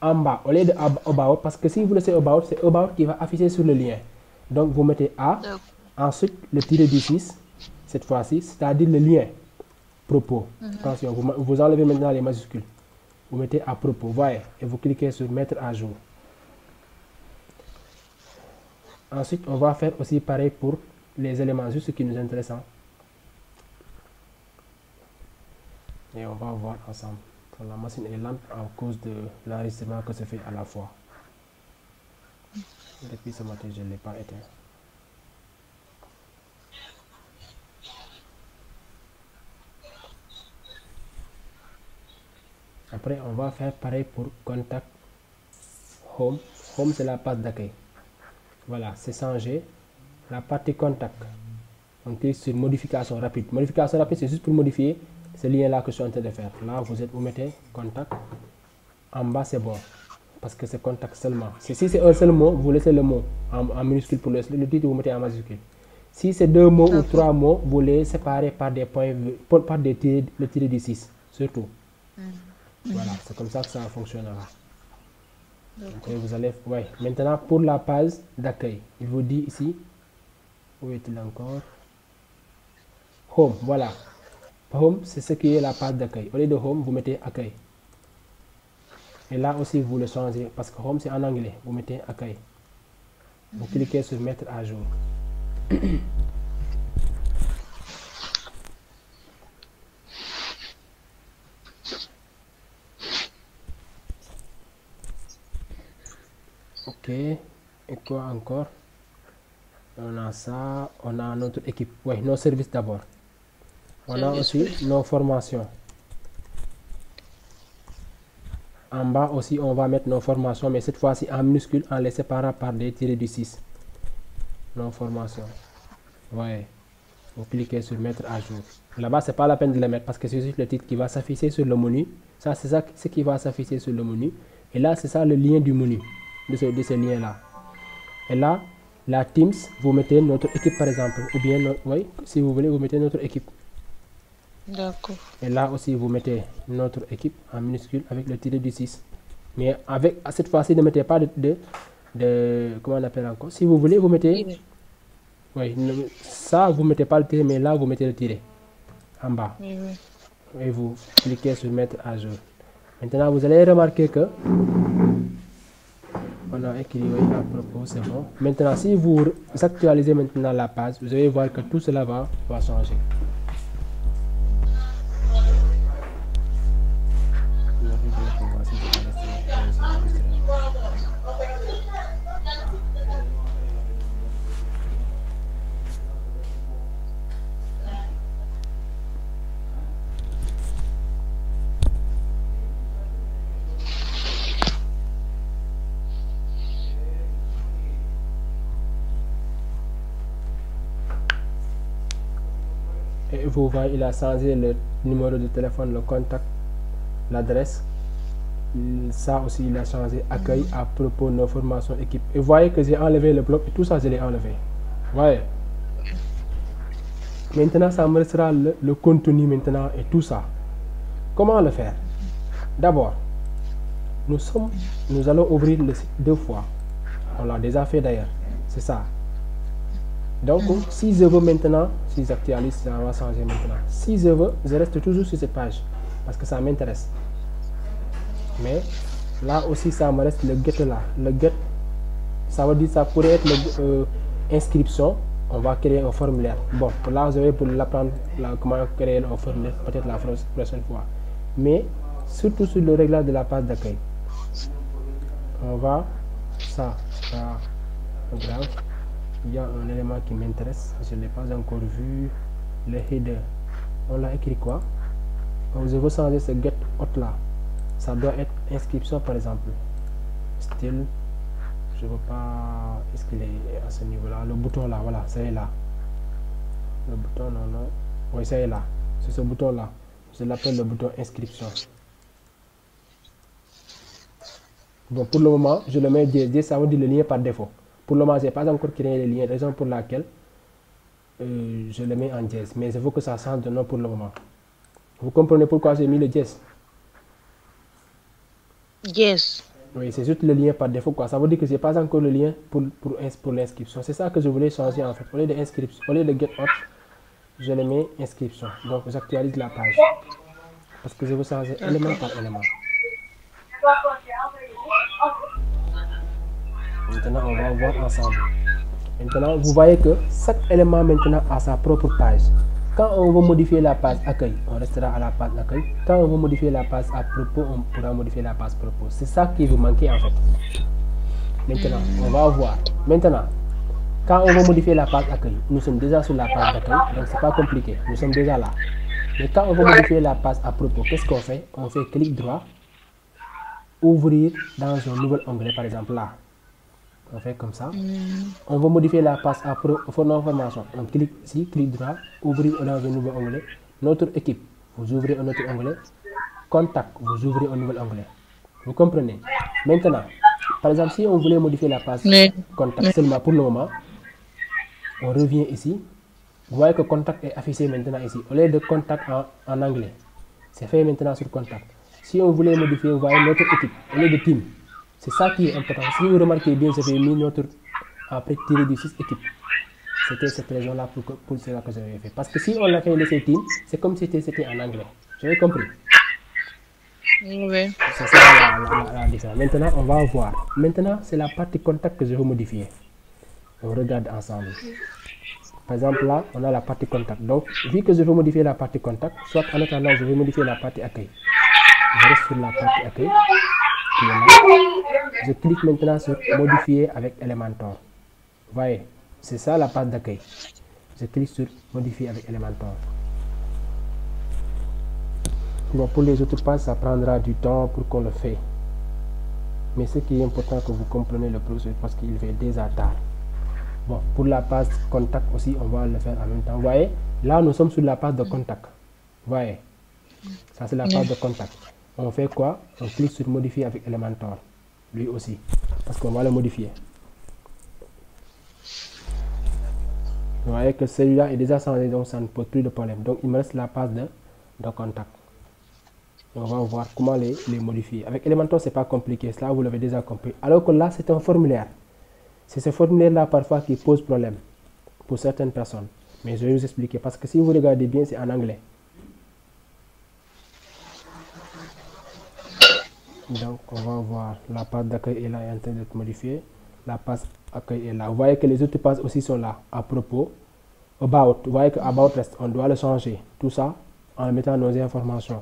En bas, au lieu de About, parce que si vous laissez About, c'est About qui va afficher sur le lien. Donc vous mettez A, ensuite le tiré du 6, cette fois-ci, c'est-à-dire le lien propos. Attention, vous enlevez maintenant les majuscules. Vous mettez à propos, voyez, et vous cliquez sur mettre à jour. Ensuite, on va faire aussi pareil pour les éléments, juste ce qui nous intéresse. Et on va voir ensemble. La machine est lente à cause de l'enregistrement que se fait à la fois. Depuis ce matin, je ne l'ai pas éteint. Après, on va faire pareil pour contact home. Home, c'est la page d'accueil. Voilà, c'est changé. La partie contact, on clique sur modification rapide. Modification rapide, c'est juste pour modifier ce lien-là que je suis en train de faire. Là, vous mettez contact. En bas, c'est bon. Parce que c'est contact seulement. Si c'est un seul mot, vous laissez le mot en minuscule pour le titre, vous mettez en majuscule. Si c'est 2 mots ou 3 mots, vous les séparez par des points, par des tirés, le tiré du 6, surtout. Voilà, c'est comme ça que ça fonctionnera. Après, vous allez, ouais. Maintenant, pour la page d'accueil, il vous dit ici, où est-il encore? Home, voilà. Home, c'est ce qui est la page d'accueil. Au lieu de home, vous mettez accueil. Et là aussi, vous le changez, parce que home, c'est en anglais. Vous mettez accueil. Vous cliquez sur mettre à jour. Ok, et quoi encore? On a ça, on a notre équipe, oui, nos services d'abord. On a aussi nos formations. En bas aussi, on va mettre nos formations, mais cette fois-ci en minuscule, en les séparant par des tirés du 6. Nos formations. Ouais. Vous cliquez sur mettre à jour. Là-bas, c'est pas la peine de les mettre parce que c'est juste le titre qui va s'afficher sur le menu. Ça, c'est ça ce qui va s'afficher sur le menu. Et là, c'est ça le lien du menu, de ce lien-là. Et là, la Teams, vous mettez notre équipe par exemple, ou bien, oui, si vous voulez, vous mettez notre équipe. D'accord. Et là aussi, vous mettez notre équipe en minuscule avec le tiré du 6. Mais avec, à cette fois-ci, ne mettez pas comment on appelle encore. Si vous voulez, vous mettez, oui, ça, vous mettez pas le tiré, mais là, vous mettez le tiré en bas. Oui. Et vous cliquez sur mettre à jour. Maintenant, vous allez remarquer que on a écrit à propos, c'est bon. Maintenant, si vous actualisez maintenant la page, vous allez voir que tout cela va changer. Et vous voyez, il a changé le numéro de téléphone, le contact, l'adresse. Ça aussi, il a changé accueil à propos de nos formations équipe. Et vous voyez que j'ai enlevé le bloc et tout ça, je l'ai enlevé. Vous voyez. Maintenant, ça me restera le contenu maintenant et tout ça. Comment le faire? D'abord, nous allons ouvrir le site 2 fois. On l'a déjà fait d'ailleurs. C'est ça. Donc, si je veux maintenant, si j'actualise, ça va changer maintenant. Si je veux, je reste toujours sur cette page parce que ça m'intéresse. Mais là aussi, ça me reste le get là. Le get, ça veut dire ça pourrait être l'inscription. On va créer un formulaire. Bon, là, je vais pour l'apprendre comment créer un formulaire, peut-être la prochaine fois. Mais surtout sur le réglage de la page d'accueil. On va, ça, c'est pas grave. Il y a un élément qui m'intéresse, je ne l'ai pas encore vu, le header. On l'a écrit quoi? Je veux changer ce get hot là. Ça doit être inscription par exemple. Style, je ne veux pas. Est-ce qu'il est à ce niveau là? Le bouton là, voilà, ça est là. Le bouton, non. Oui, ça est là. C'est ce bouton là. Je l'appelle le bouton inscription. Bon, pour le moment, je le mets dièse. Ça veut dire le lien par défaut. Pour le moment, je n'ai pas encore créé le lien, raison pour laquelle je le mets en dièse. Mais il faut que ça change de nom pour le moment. Vous comprenez pourquoi j'ai mis le dièse? Yes. Oui, c'est juste le lien par défaut, quoi. Ça veut dire que c'est pas encore le lien pour l'inscription. C'est ça que je voulais changer en fait. Au lieu de inscription, au lieu de get hot, je le mets inscription. Donc j'actualise la page. Parce que je veux changer élément par élément. Maintenant, on va voir ensemble. Maintenant, vous voyez que chaque élément maintenant a sa propre page. Quand on veut modifier la page accueil, on restera à la page accueil. Quand on veut modifier la page à propos, on pourra modifier la page propos. C'est ça qui vous manquait en fait. Maintenant, on va voir. Maintenant, quand on veut modifier la page accueil, nous sommes déjà sur la page d'accueil, donc c'est pas compliqué. Nous sommes déjà là. Mais quand on veut modifier la page à propos, qu'est-ce qu'on fait? On fait clic droit, ouvrir dans un nouvel onglet, par exemple là. On fait comme ça. On va modifier la page à propos d'information. On clique ici, clic droit, ouvrir dans un nouvel onglet. Notre équipe, vous ouvrez un autre onglet. Contact, vous ouvrez un nouvel onglet. Vous comprenez? Maintenant, par exemple, si on voulait modifier la page contact seulement pour le moment, on revient ici. Vous voyez que contact est affiché maintenant ici. Au lieu de contact en anglais, c'est fait maintenant sur contact. Si on voulait modifier, vous voyez notre équipe, au lieu de team. C'est ça qui est important. Si vous remarquez bien, j'avais mis notre après tiré du 6 équipe. C'était cette raison-là pour cela que j'avais fait. Parce que si on l'a fait laisser team, c'est comme si c'était en anglais. Vous avez compris? Oui. C'est ça la différence. Maintenant, on va voir. Maintenant, c'est la partie contact que je veux modifier. On regarde ensemble. Par exemple, là, on a la partie contact. Donc, vu que je veux modifier la partie contact, soit en attendant, je vais modifier la partie accueil. Je reste sur la partie accueil. Je clique maintenant sur modifier avec Elementor. Vous voyez, c'est ça la page d'accueil. Je clique sur modifier avec Elementor. Bon, pour les autres pages, ça prendra du temps pour qu'on le fait. Mais ce qui est important que vous compreniez le processus parce qu'il fait déjà tard. Bon, pour la page contact aussi, on va le faire en même temps. Vous voyez, là nous sommes sur la page de contact. Vous voyez, ça c'est la page de contact. On fait quoi? On clique sur modifier avec Elementor. Lui aussi. Parce qu'on va le modifier. Vous voyez que celui-là est déjà changé, donc ça ne pose plus de problème. Donc il me reste la page de contact. On va voir comment les modifier. Avec Elementor, c'est pas compliqué. Cela, vous l'avez déjà compris. Alors que là, c'est un formulaire. C'est ce formulaire-là parfois qui pose problème pour certaines personnes. Mais je vais vous expliquer. Parce que si vous regardez bien, c'est en anglais. Donc, on va voir la page d'accueil est là, est en train d'être modifiée. La page accueil est là. Vous voyez que les autres pages aussi sont là. À propos, about. Vous voyez que about reste. On doit le changer. Tout ça en mettant nos informations.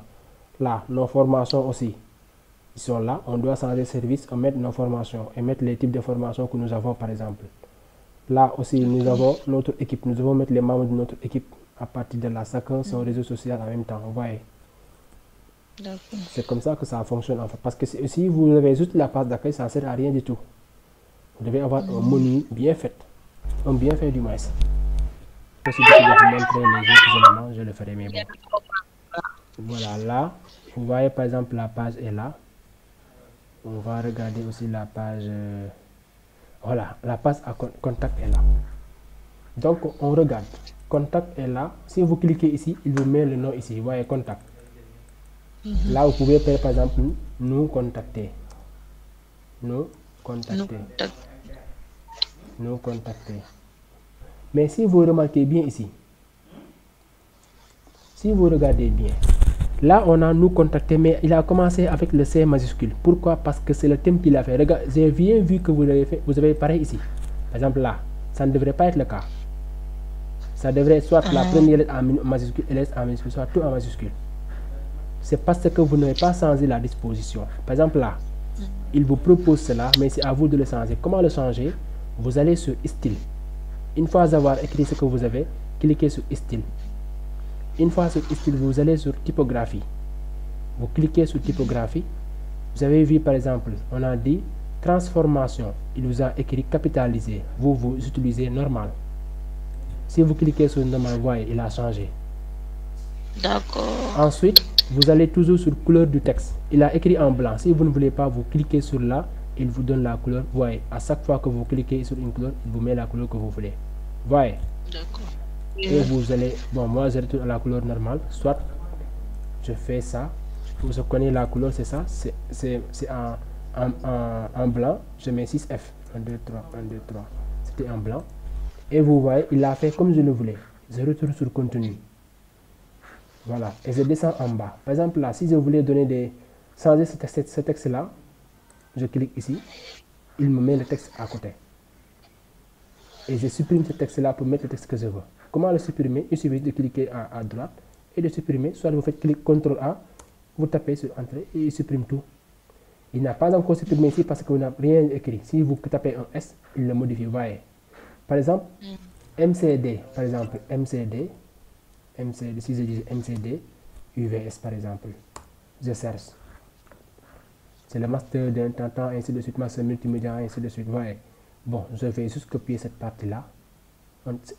Là, nos formations aussi. Ils sont là. On doit changer service, on met nos formations et mettre les types de formations que nous avons par exemple. Là aussi, nous avons notre équipe. Nous devons mettre les membres de notre équipe à partir de là. Chacun son réseau social en même temps. Vous voyez. C'est comme ça que ça fonctionne en fait. Parce que si vous avez juste la page d'accueil, ça ne sert à rien du tout. Vous devez avoir un menu bien fait. Un bien fait du moins. Si je vais vous montrer les autres éléments, je le ferai mais bon. Voilà, là, vous voyez par exemple la page est là. On va regarder aussi la page. Voilà, la page à contact est là. Donc, on regarde. Contact est là. Si vous cliquez ici, il vous met le nom ici. Vous voyez contact. Là, vous pouvez faire par exemple nous contacter. Nous contacter. Nous contacter. Mais si vous remarquez bien ici, si vous regardez bien, là on a nous contacté, mais il a commencé avec le C majuscule. Pourquoi? Parce que c'est le thème qu'il a fait. Regarde, j'ai bien vu que vous avez fait, vous avez pareil ici. Par exemple là, ça ne devrait pas être le cas. Ça devrait être soit la première lettre en majuscule et l'autre en minuscule, soit tout en majuscule. C'est parce que vous n'avez pas changé la disposition. Par exemple là, il vous propose cela, mais c'est à vous de le changer. Comment le changer? Vous allez sur style. Une fois avoir écrit ce que vous avez, cliquez sur style. Une fois sur style, vous allez sur typographie. Vous cliquez sur typographie. Vous avez vu par exemple, on a dit transformation. Il vous a écrit capitalisé. Vous utilisez normal. Si vous cliquez sur normal, vous voyez, il a changé. D'accord. Ensuite, vous allez toujours sur couleur du texte. Il a écrit en blanc. Si vous ne voulez pas, vous cliquez sur là. Il vous donne la couleur. Vous voyez, à chaque fois que vous cliquez sur une couleur, il vous met la couleur que vous voulez. Vous voyez. D'accord. Et vous allez, bon, moi je retourne à la couleur normale, soit je fais ça, vous connaissez la couleur, c'est ça, c'est en blanc, je mets 6F. 1, 2, 3, 1, 2, 3. C'était en blanc. Et vous voyez, il l'a fait comme je le voulais. Je retourne sur contenu. Voilà. Et je descends en bas. Par exemple, là, si je voulais changer ce texte-là, je clique ici. Il me met le texte à côté. Et je supprime ce texte-là pour mettre le texte que je veux. Comment le supprimer? Il suffit de cliquer à droite et de supprimer. Soit vous faites clic CTRL A, vous tapez sur Entrée et il supprime tout. Il n'a pas encore supprimé ici parce que vous n'avez rien écrit. Si vous tapez un S, il le modifie. Vous voyez. Par exemple, MCD. Par exemple, MCD, si je dis MCD, UVS par exemple. Je cherche. C'est le master d'intentant, ainsi de suite, master multimédia, ainsi de suite. Vous voyez. Bon, je vais juste copier cette partie-là.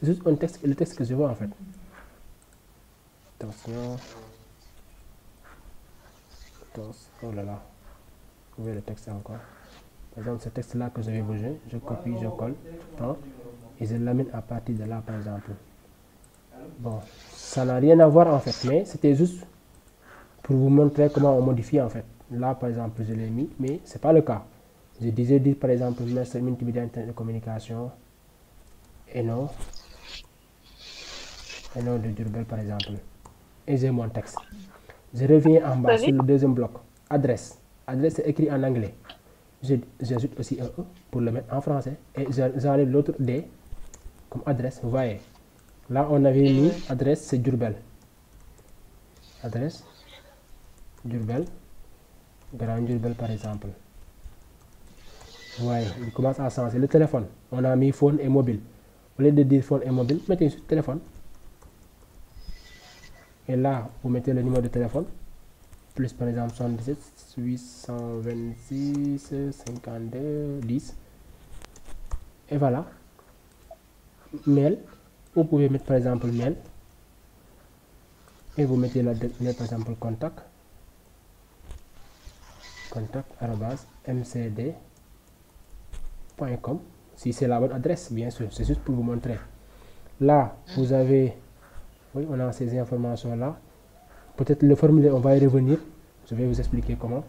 Juste le texte que je veux en fait. Attention. Oh là là. Vous voyez le texte encore. Par exemple, ce texte-là que j'avais besoin, je copie, je colle, et je l'amène à partir de là, par exemple. Bon, ça n'a rien à voir en fait, mais c'était juste pour vous montrer comment on modifie en fait. Là, par exemple, je l'ai mis, mais ce n'est pas le cas. Je disais dire par exemple, master multimédia internet de communication, et non de Diourbel par exemple. Et j'ai mon texte. Je reviens en bas sur le deuxième bloc. Adresse. Adresse est écrit en anglais. J'ajoute aussi un E pour le mettre en français. Et j'enlève l'autre D comme adresse. Vous voyez. Là, on avait mis adresse, c'est Diourbel. Adresse, Diourbel, Grand Diourbel par exemple. Vous voyez, il commence à changer. Le téléphone, on a mis phone et mobile. Au lieu de dire phone et mobile, mettez sur téléphone. Et là, vous mettez le numéro de téléphone. Plus par exemple 77 826 52 10. Et voilà. Mail. Vous pouvez mettre par exemple mail. Et vous mettez là par exemple contact. Contact @mcd.com. Si c'est la bonne adresse, bien sûr. C'est juste pour vous montrer. Là, vous avez. Oui, on a ces informations là. Peut-être le formulaire, on va y revenir. Je vais vous expliquer comment.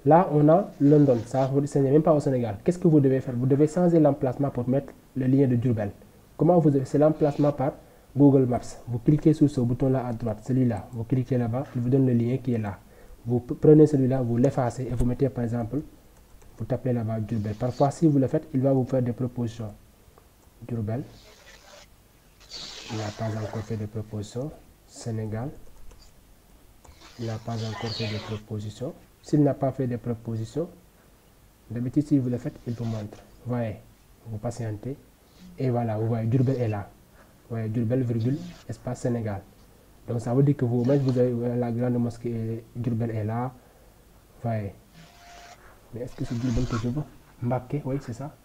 Là, on a London. Ça, ce n'est même pas au Sénégal. Qu'est-ce que vous devez faire? Vous devez changer l'emplacement pour mettre le lien de Diourbel. Comment vous devez? C'est l'emplacement par Google Maps. Vous cliquez sur ce bouton-là à droite, celui-là. Vous cliquez là-bas, il vous donne le lien qui est là. Vous prenez celui-là, vous l'effacez et vous mettez par exemple, vous tapez là-bas Diourbel. Parfois, si vous le faites, il va vous faire des propositions. Diourbel. Il n'a pas encore fait de propositions. Sénégal. Il n'a pas encore fait de propositions. S'il n'a pas fait de propositions, d'habitude, si vous le faites, il vous montre. Vous voyez, vous patientez. Et voilà, vous voyez, Diourbel est là. Vous voyez, Diourbel, virgule, espace Sénégal. Donc, ça veut dire que vous-même, vous avez la grande mosquée, Diourbel est là. Vous voyez. Mais est-ce que c'est Diourbel que je veux? Mbacké, oui, c'est ça.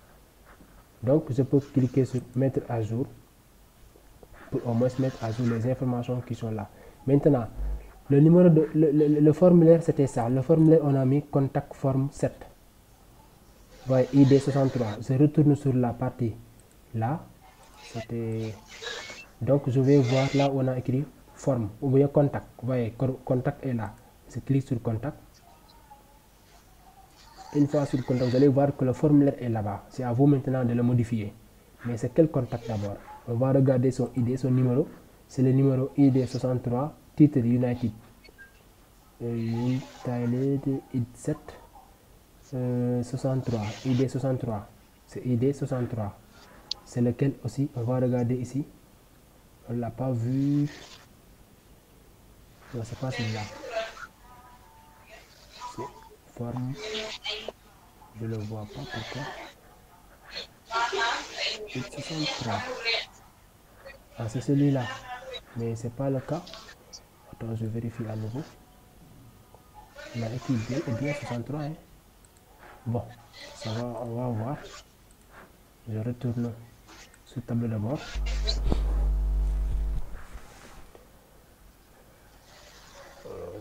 Donc, je peux cliquer sur mettre à jour pour au moins mettre à jour les informations qui sont là. Maintenant, le formulaire, c'était ça. Le formulaire, on a mis contact forme 7. Vous voyez, ID 63. Je retourne sur la partie là. C'était. Donc, je vais voir là où on a écrit forme ou bien contact. Vous voyez, contact est là. Je clique sur contact. Une fois sur contact, vous allez voir que le formulaire est là-bas. C'est à vous maintenant de le modifier. Mais c'est quel contact d'abord? On va regarder son ID, son numéro. C'est le numéro ID 63, titre United. United 7 63, ID 63. C'est ID 63. C'est lequel aussi, on va regarder ici. On ne l'a pas vu. Non, c'est pas celui-là. C'est forme. Je ne le vois pas, pourquoi. 63. Ah, c'est celui-là. Mais c'est pas le cas. Attends, je vérifie à nouveau. Il a écrit bien 63. Hein. Bon, ça va, on va voir. Je retourne sur le tableau de bord.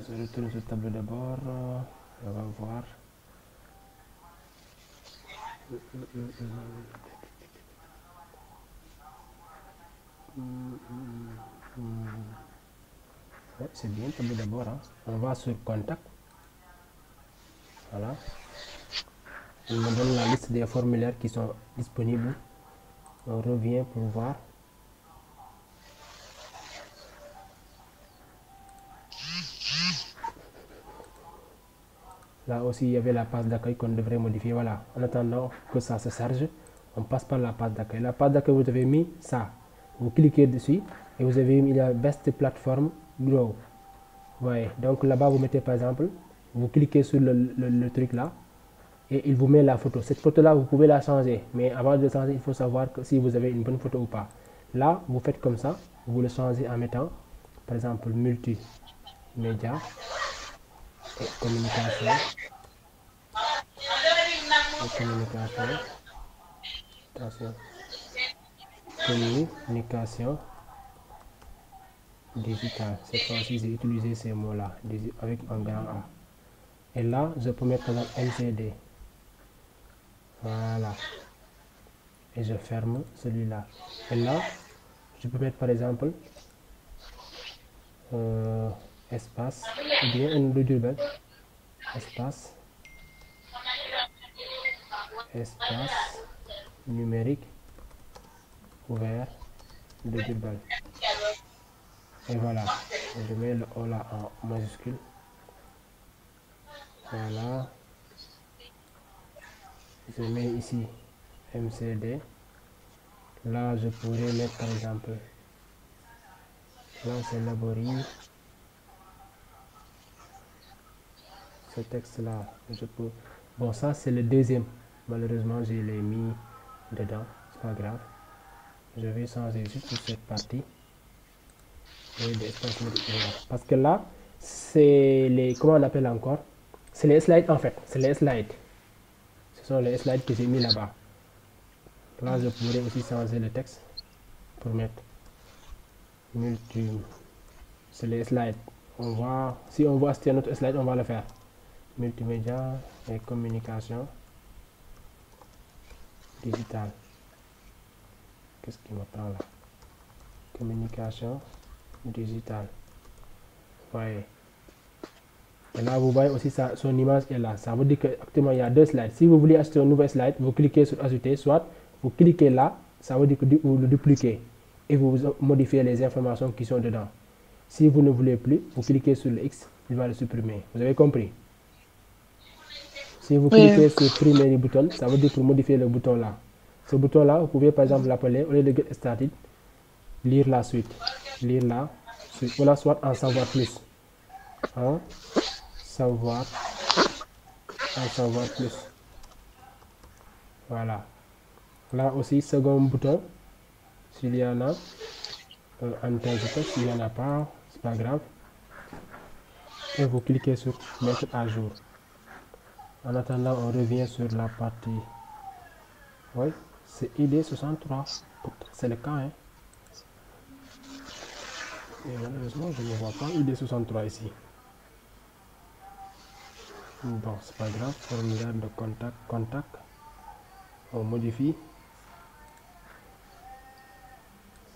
Je retourne sur le tableau de bord. On va voir. Ouais, c'est bien le tableau de bord. Hein. On va sur contact. Voilà. Il me donne la liste des formulaires qui sont disponibles. On revient pour voir. Là aussi, il y avait la page d'accueil qu'on devrait modifier. Voilà. En attendant que ça se charge, on passe par la page d'accueil. La page d'accueil, vous avez mis ça. Vous cliquez dessus et vous avez mis la Best Platform Grow. Ouais. Donc là-bas, vous mettez par exemple, vous cliquez sur le truc là et il vous met la photo. Cette photo-là, vous pouvez la changer. Mais avant de changer, il faut savoir que si vous avez une bonne photo ou pas. Là, vous faites comme ça. Vous le changez en mettant, par exemple, multimédia. Communication, attention, communication digitale. Cette fois-ci, j'ai utilisé ces mots-là avec un grand A. Et là, je peux mettre par exemple MCD. Voilà. Et je ferme celui-là. Et là, je peux mettre par exemple espace, ou bien un double espace numérique ouvert de double. Et voilà, je mets le O là en majuscule. Voilà. Je mets ici MCD. Là, je pourrais mettre par exemple, là c'est Labori. Ce texte-là, je peux. Bon, ça c'est le deuxième. Malheureusement, je l'ai mis dedans. C'est pas grave. Je vais changer juste cette partie. Et parce que là, c'est les. Comment on appelle encore? C'est les slides en fait. C'est les slides. Ce sont les slides que j'ai mis là-bas. Là, je pourrais aussi changer le texte pour mettre c'est les slides. On va, si on voit acheter notre slide, on va le faire. Multimédia et communication digitale. Qu'est-ce qui me prend là? Communication digitale. Voyez. Et là, vous voyez aussi ça, son image est là. Ça veut dire qu'actuellement, il y a deux slides. Si vous voulez acheter un nouvel slide, vous cliquez sur ajouter, soit vous cliquez là, ça veut dire que vous le dupliquez et vous modifiez les informations qui sont dedans. Si vous ne voulez plus, vous cliquez sur le X, il va le supprimer. Vous avez compris? Si vous cliquez sur Primary bouton, ça veut dire pour modifier le bouton là. Ce bouton là, vous pouvez par exemple l'appeler, au lieu de Get Started, lire la suite. Lire la suite. Voilà, soit en savoir plus. En savoir plus. Voilà. Là aussi, second bouton, s'il y en a, s'il n'y en a pas, c'est pas grave. Et vous cliquez sur mettre à jour. En attendant, on revient sur la partie. Oui, c'est ID63. C'est le cas, hein. Et malheureusement, je ne vois pas ID63 ici. Bon, c'est pas grave. Formulaire de contact. On modifie.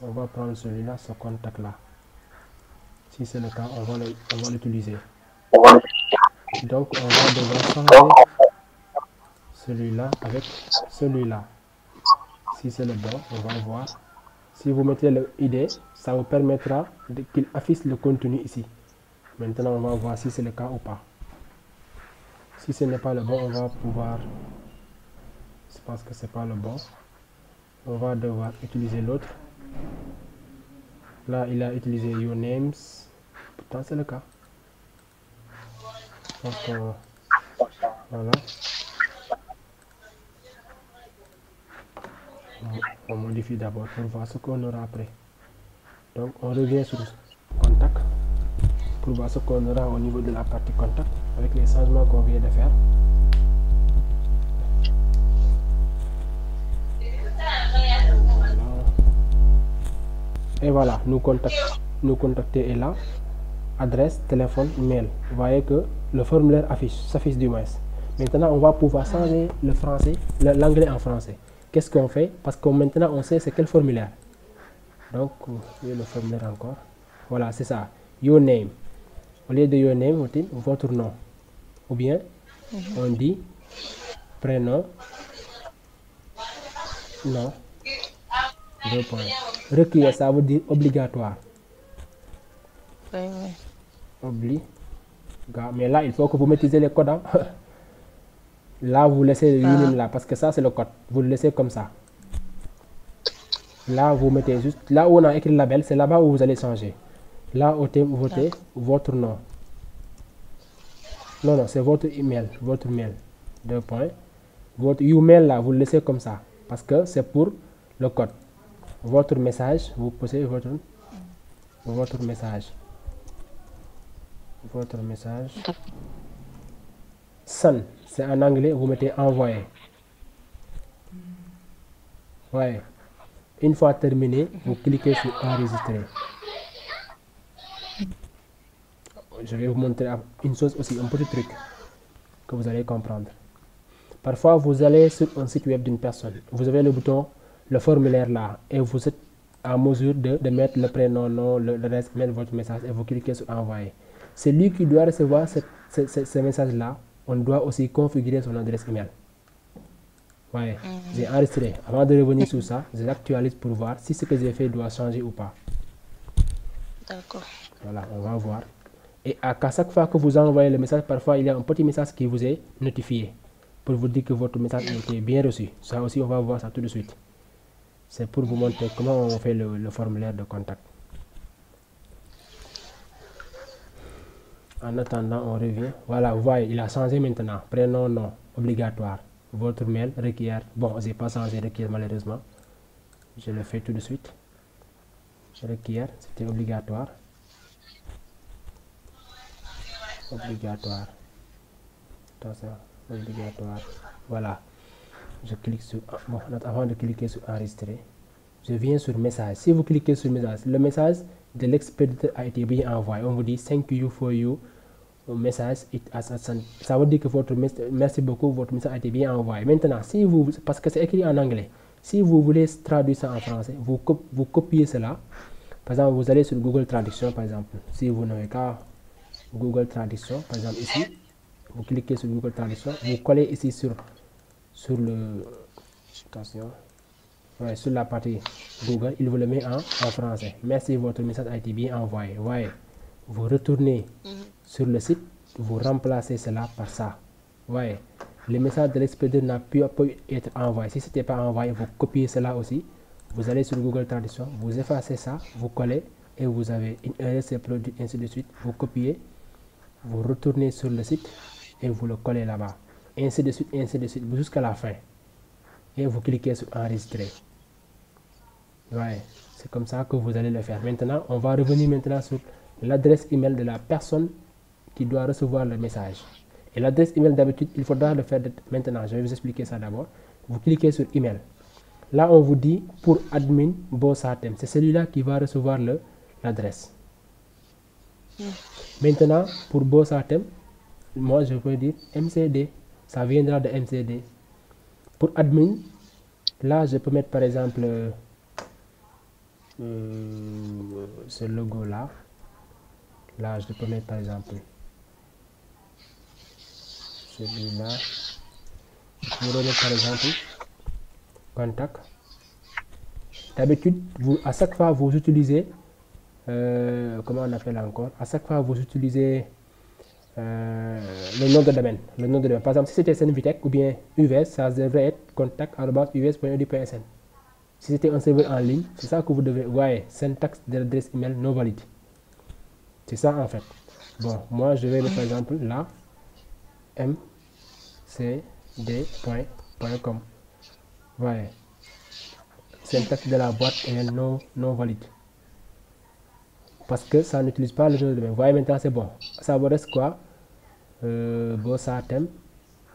On va prendre celui-là, ce contact-là. Si c'est le cas, on va l'utiliser. Donc, on va devoir changer celui-là avec celui-là. Si c'est le bon, on va voir. Si vous mettez le ID, ça vous permettra qu'il affiche le contenu ici. Maintenant, on va voir si c'est le cas ou pas. Si ce n'est pas le bon, on va pouvoir... Je pense que c'est pas le bon. On va devoir utiliser l'autre. Là, il a utilisé Your Names. Pourtant, c'est le cas. Donc, voilà. On modifie d'abord pour voir ce qu'on aura après. Donc, on revient sur contact pour voir ce qu'on aura au niveau de la partie contact avec les changements qu'on vient de faire. Et voilà, nous contacter est là. Adresse, téléphone, mail. Vous voyez que le formulaire s'affiche du moins. Maintenant, on va pouvoir changer le français, l'anglais en français. Qu'est-ce qu'on fait? Parce que maintenant, on sait c'est quel formulaire. Donc, le formulaire encore. Voilà, c'est ça. Your name. Au lieu de your name, on dit votre nom. Ou bien, on dit prénom, nom, 2 points. Requiert, ça veut dire obligatoire. Oui, oui. Mais là, il faut que vous maîtrisez les codes. Hein. Là, vous laissez le union là, parce que ça, c'est le code. Vous le laissez comme ça. Là, vous mettez juste... Là où on a écrit label, c'est là-bas où vous allez changer. Là, votez votre nom. Non, c'est votre email. Votre mail. 2 points. Votre email là, vous le laissez comme ça. Parce que c'est pour le code. Votre message, vous posez votre message. Votre message. Send, c'est en anglais, vous mettez envoyer. Ouais. Une fois terminé, vous cliquez sur enregistrer. Je vais vous montrer une chose aussi, un petit truc que vous allez comprendre. Parfois, vous allez sur un site web d'une personne. Vous avez le bouton, le formulaire là, et vous êtes en mesure de mettre le prénom, nom, le reste, mettre votre message et vous cliquez sur envoyer. C'est lui qui doit recevoir ce message-là. On doit aussi configurer son adresse email. Ouais, j'ai enregistré. Avant de revenir sur ça, je l'actualise pour voir si ce que j'ai fait doit changer ou pas. D'accord. Voilà, on va voir. Et à chaque fois que vous envoyez le message, parfois il y a un petit message qui vous est notifié pour vous dire que votre message a été bien reçu. Ça aussi, on va voir ça tout de suite. C'est pour vous montrer comment on fait le formulaire de contact. En attendant, on revient. Voilà, vous voyez, il a changé maintenant. Prénom, nom, obligatoire. Votre mail requiert. Bon, je n'ai pas changé requiert malheureusement. Je le fais tout de suite. Requiert, c'était obligatoire. Obligatoire. Attention, obligatoire. Voilà. Je clique sur. Bon, avant de cliquer sur enregistrer, je viens sur message. Si vous cliquez sur message, le message de l'expéditeur a été bien envoyé. On vous dit thank you for you. Message ça veut dire que votre merci beaucoup, votre message a été bien envoyé. Maintenant, si vous, parce que c'est écrit en anglais, si vous voulez traduire ça en français, vous copiez cela. Par exemple, vous allez sur Google Traduction, par exemple. Si vous n'avez qu'à Google Traduction, par exemple ici, vous cliquez sur Google Traduction, vous collez ici sur le, attention, ouais, sur la partie Google, il vous le met en français. Merci, votre message a été bien envoyé. Ouais. Vous retournez sur le site, vous remplacez cela par ça. Ouais. Le message de l'expéditeur n'a pu être envoyé. Si ce n'était pas envoyé, vous copiez cela aussi. Vous allez sur Google Traduction, vous effacez ça, vous collez et vous avez une erreur s'est produite, ainsi de suite. Vous copiez, vous retournez sur le site et vous le collez là-bas. Ainsi de suite, jusqu'à la fin. Et vous cliquez sur enregistrer. Ouais. C'est comme ça que vous allez le faire. Maintenant, on va revenir maintenant sur l'adresse email de la personne qui doit recevoir le message. Et l'adresse email d'habitude, il faudra le faire maintenant. Je vais vous expliquer ça d'abord. Vous cliquez sur email. Là, on vous dit pour admin Bossatem. C'est celui-là qui va recevoir l'adresse. Maintenant, pour Bossatem, moi je peux dire MCD. Ça viendra de MCD. Pour admin, là je peux mettre par exemple ce logo là. Là, je peux mettre par exemple celui-là. Je peux remettre par exemple contact. D'habitude, à chaque fois vous utilisez, comment on appelle encore, à chaque fois vous utilisez le nom de domaine. Le nom de domaine. Par exemple, si c'était Senvitech ou bien UVS, ça devrait être contact@uvs.edu.sn. Si c'était un serveur en ligne, c'est ça que vous devez voir, syntaxe de l'adresse email non valide. C'est ça en fait. Bon, moi je vais mettre par exemple là mcd.com. Voilà. Syntaxe de la boîte email non valide. Parce que ça n'utilise pas le nom de domaine. Vous voyez maintenant c'est bon. Ça vous reste quoi? Bossatem.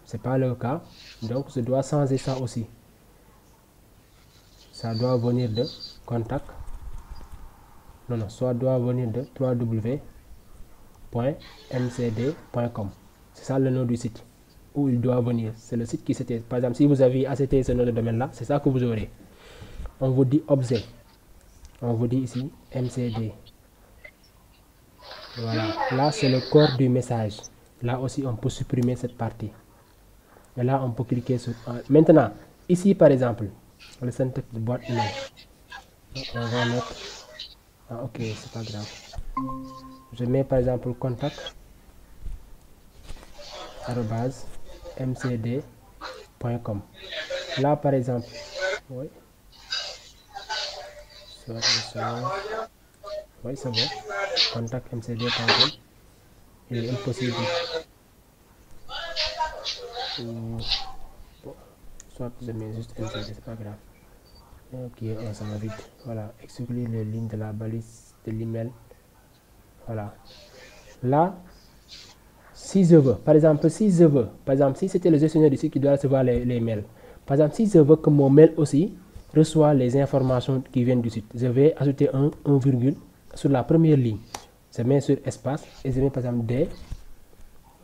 C'est pas le cas. Donc je dois changer ça aussi. Ça doit venir de contact. Non, ça doit venir de www.mcd.com. C'est ça le nom du site où il doit venir. C'est le site qui c'était. Par exemple, si vous avez accepté ce nom de domaine là, c'est ça que vous aurez. On vous dit objet. On vous dit ici MCD. Voilà. Là, c'est le corps du message. Là aussi, on peut supprimer cette partie. Et là, on peut cliquer sur... Maintenant, ici, par exemple, le syntaxe de boîte email. On va mettre... Ah, ok, c'est pas grave. Je mets par exemple contact @mcd.com. Là, par exemple, oui, oui, c'est bon. Contact mcd.com. Il est impossible. Bon, soit je mets juste mcd, c'est pas grave. Ok, on s'en va vite. Voilà, exclure les lignes de la balise de l'email. Voilà. Là, si je veux, par exemple, si c'était le gestionnaire du site qui doit recevoir les mails, par exemple, si je veux que mon mail aussi reçoit les informations qui viennent du site, je vais ajouter un virgule sur la première ligne. Je mets sur espace et je mets par exemple D,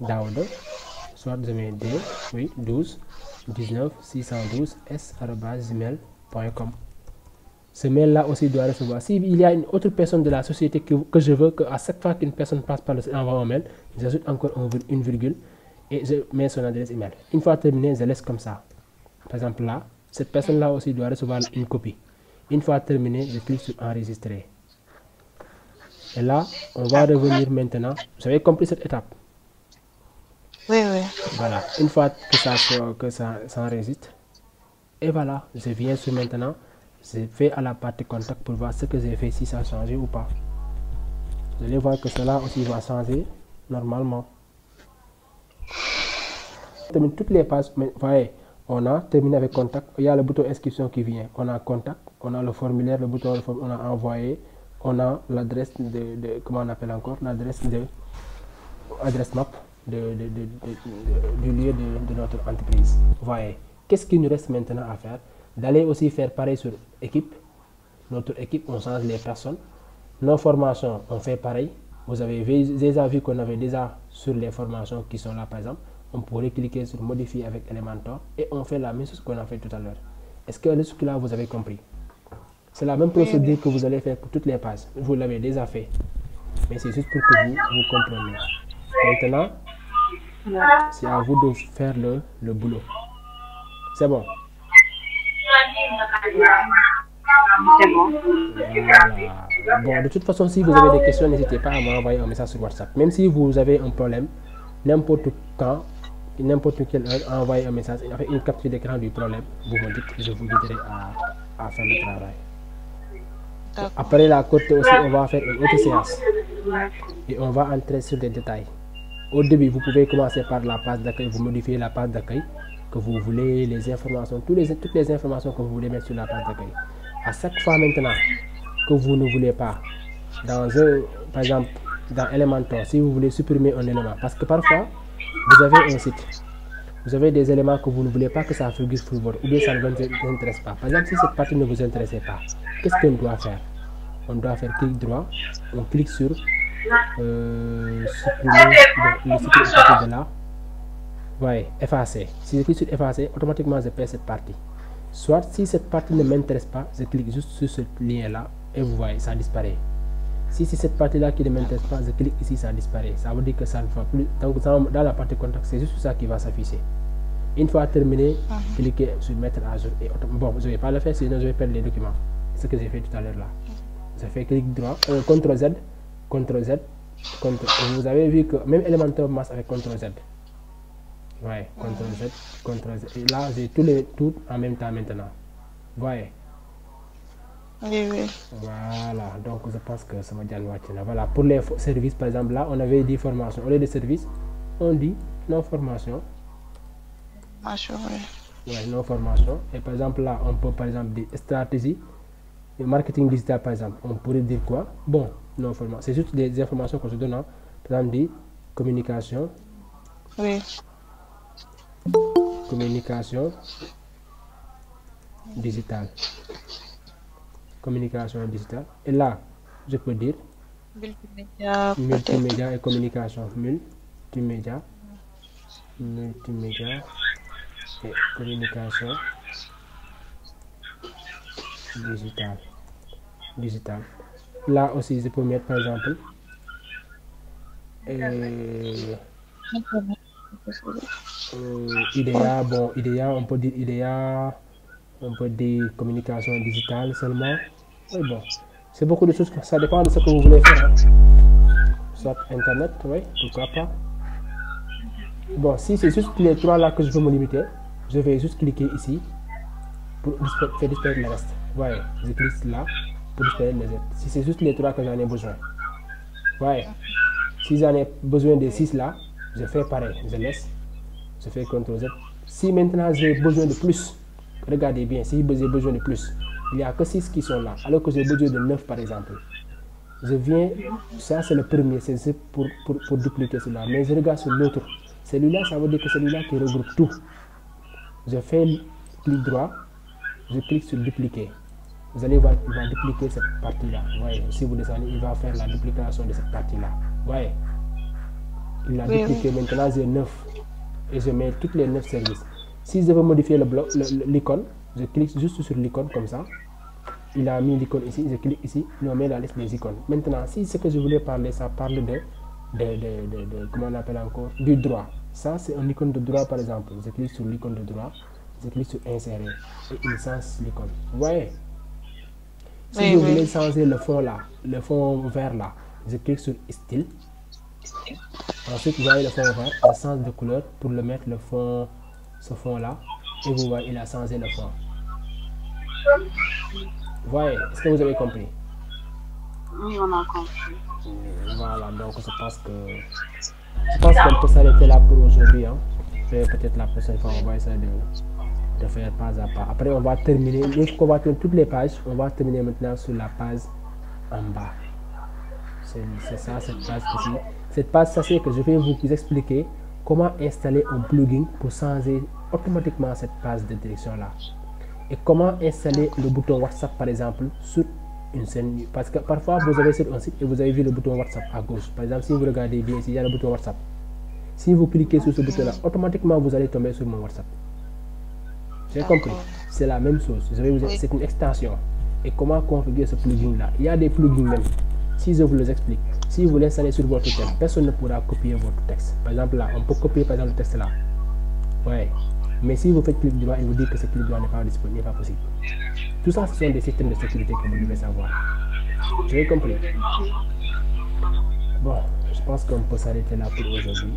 Daouda, soit je mets D, oui, 12 19 612 s@gmail.com. Ce mail-là aussi doit recevoir. S'il y a une autre personne de la société que je veux qu'à chaque fois qu'une personne passe par le site envoie un mail, j'ajoute encore une virgule et je mets son adresse email. Une fois terminé, je laisse comme ça. Par exemple là, cette personne-là aussi doit recevoir une copie. Une fois terminé, je clique sur enregistrer. Et là, on va revenir maintenant. Vous avez compris cette étape? Oui, oui. Voilà. Une fois que ça s'enregistre, et voilà, je viens sur maintenant. Je fais à la partie contact pour voir ce que j'ai fait, si ça a changé ou pas. Vous allez voir que cela aussi va changer normalement. Termine toutes les pages, mais voyez, on a terminé avec contact. Il y a le bouton inscription qui vient. On a contact, on a le formulaire, le bouton, on a envoyé, on a l'adresse de comment on appelle encore, l'adresse adresse map du lieu de notre entreprise. Voyez, qu'est-ce qu'il nous reste maintenant à faire? D'aller aussi faire pareil sur équipe. Notre équipe, on change les personnes. Nos formations, on fait pareil. Vous avez déjà vu qu'on avait déjà sur les formations qui sont là, par exemple. On pourrait cliquer sur modifier avec Elementor et on fait la même chose qu'on a fait tout à l'heure. Est-ce que jusque-là, vous avez compris? C'est la même procédure que vous allez faire pour toutes les pages. Vous l'avez déjà fait. Mais c'est juste pour que vous compreniez. Maintenant, c'est à vous de faire le boulot. C'est bon? C'est bon. Voilà. Bon, de toute façon, si vous avez des questions, n'hésitez pas à m'envoyer un message sur WhatsApp. Même si vous avez un problème, n'importe quand, n'importe quelle heure, envoyez un message, avec une capture d'écran du problème. Vous me dites, je vous aiderai à faire le travail. Après la courte aussi, on va faire une autre séance. Et on va entrer sur des détails. Au début, vous pouvez commencer par la page d'accueil, vous modifiez la page d'accueil que vous voulez, les informations, toutes les informations que vous voulez mettre sur la page d'accueil. À chaque fois maintenant que vous ne voulez pas, par exemple, dans Elementor, si vous voulez supprimer un élément, parce que parfois, vous avez un site, vous avez des éléments que vous ne voulez pas que ça figure sur votre, ou bien ça ne vous intéresse pas. Par exemple, si cette partie ne vous intéresse pas, qu'est-ce qu'on doit faire? On doit faire clic droit, on clique sur supprimer le site à partir de là. Voyez, effacer. Si je clique sur effacer, automatiquement je perds cette partie. Soit si cette partie ne m'intéresse pas, je clique juste sur ce lien là et vous voyez, ça disparaît. Si c'est cette partie là qui ne m'intéresse pas, je clique ici, ça disparaît. Ça veut dire que ça ne va plus. Donc dans la partie contact, c'est juste ça qui va s'afficher. Une fois terminé, cliquez sur mettre à jour. Et bon, je ne vais pas le faire, sinon je vais perdre les documents. C'est ce que j'ai fait tout à l'heure là. Je fais clic droit, CTRL Z, CTRL Z, vous avez vu que même Elementor marche avec CTRL Z. Ouais, CTRL Z, CTRL Z. Et là, j'ai tout en même temps maintenant. Voyez. Oui, oui. Voilà, donc je pense que ça m'a déjà watché. Voilà, pour les services, par exemple, là, on avait dit formation. Au lieu de service, on dit non formation. Ouais, non formation. Et par exemple, là, on peut, par exemple, dire stratégie. Le marketing digital, par exemple, on pourrait dire quoi? Bon, non formation. C'est juste des informations qu'on se donne. Hein. Par exemple, dit communication. Oui. Communication digitale. Communication digitale. Et là, je peux dire multimédia et communication. Multimédia et communication digitale. Là aussi, je peux mettre par exemple IDEA, bon, IDEA, on peut dire IDEA, on peut dire communication digitale seulement. Oui, bon, c'est beaucoup de choses, ça dépend de ce que vous voulez faire. Hein. Soit Internet, oui, pourquoi pas. Bon, si c'est juste les 3 là que je veux me limiter, je vais juste cliquer ici pour faire disparaître le reste. Voyez, je clique là pour disparaître les autres. Si c'est juste les 3 que j'en ai besoin. Voyez, si j'en ai besoin des 6 là, je fais pareil, je laisse, je fais CTRL Z. Si maintenant j'ai besoin de plus, regardez bien, si j'ai besoin de plus, il n'y a que 6 qui sont là, alors que j'ai besoin de 9 par exemple. Je viens, ça c'est le premier, c'est pour dupliquer celui-là, mais je regarde sur l'autre. Celui-là, ça veut dire que celui-là qui regroupe tout. Je fais clic droit, je clique sur dupliquer. Vous allez voir, il va dupliquer cette partie-là. Voyez, si vous descendez, il va faire la duplication de cette partie-là. Voyez, il a dupliqué. Maintenant, j'ai 9 et je mets toutes les 9 services. Si je veux modifier le bloc, l'icône, je clique juste sur l'icône comme ça. Il a mis l'icône ici, je clique ici, il me met la liste des icônes. Maintenant, si ce que je voulais parler, ça parle de comment on appelle encore, du droit. Ça, c'est un icône de droit par exemple. Je clique sur l'icône de droit, je clique sur insérer et il change l'icône. Vous voyez? Si je voulais changer le fond là, le fond vert là, je clique sur style. Ensuite, vous voyez le fond vert, je change de couleur pour le mettre le fond, ce fond là, et vous voyez, il a changé le fond. Vous voyez, est-ce que vous avez compris? Oui, on a compris. Voilà, donc je pense qu'on peut s'arrêter là pour aujourd'hui. Hein. Peut-être la prochaine fois, on va essayer de faire pas à pas. Après, on va terminer. Une fois qu'on va terminer toutes les pages, on va terminer maintenant sur la page en bas. C'est ça, cette page ici. Cette page, sachez que je vais vous expliquer comment installer un plugin pour changer automatiquement cette page de direction là. Et comment installer le bouton WhatsApp par exemple sur une scène. Parce que parfois vous avez sur un site et vous avez vu le bouton WhatsApp à gauche. Par exemple, si vous regardez bien ici, il y a le bouton WhatsApp. Si vous cliquez sur ce bouton là, automatiquement vous allez tomber sur mon WhatsApp. J'ai compris. C'est la même chose. C'est une extension. Et comment configurer ce plugin là? Il y a des plugins même. Si je vous les explique, si vous l'installez sur votre texte, personne ne pourra copier votre texte. Par exemple là, on peut copier par exemple le texte là. Ouais. Mais si vous faites clic droit, il vous dit que ce clic droit n'est pas disponible, n'est pas possible. Tout ça, ce sont des systèmes de sécurité que vous devez savoir. J'ai compris. Bon, je pense qu'on peut s'arrêter là pour aujourd'hui.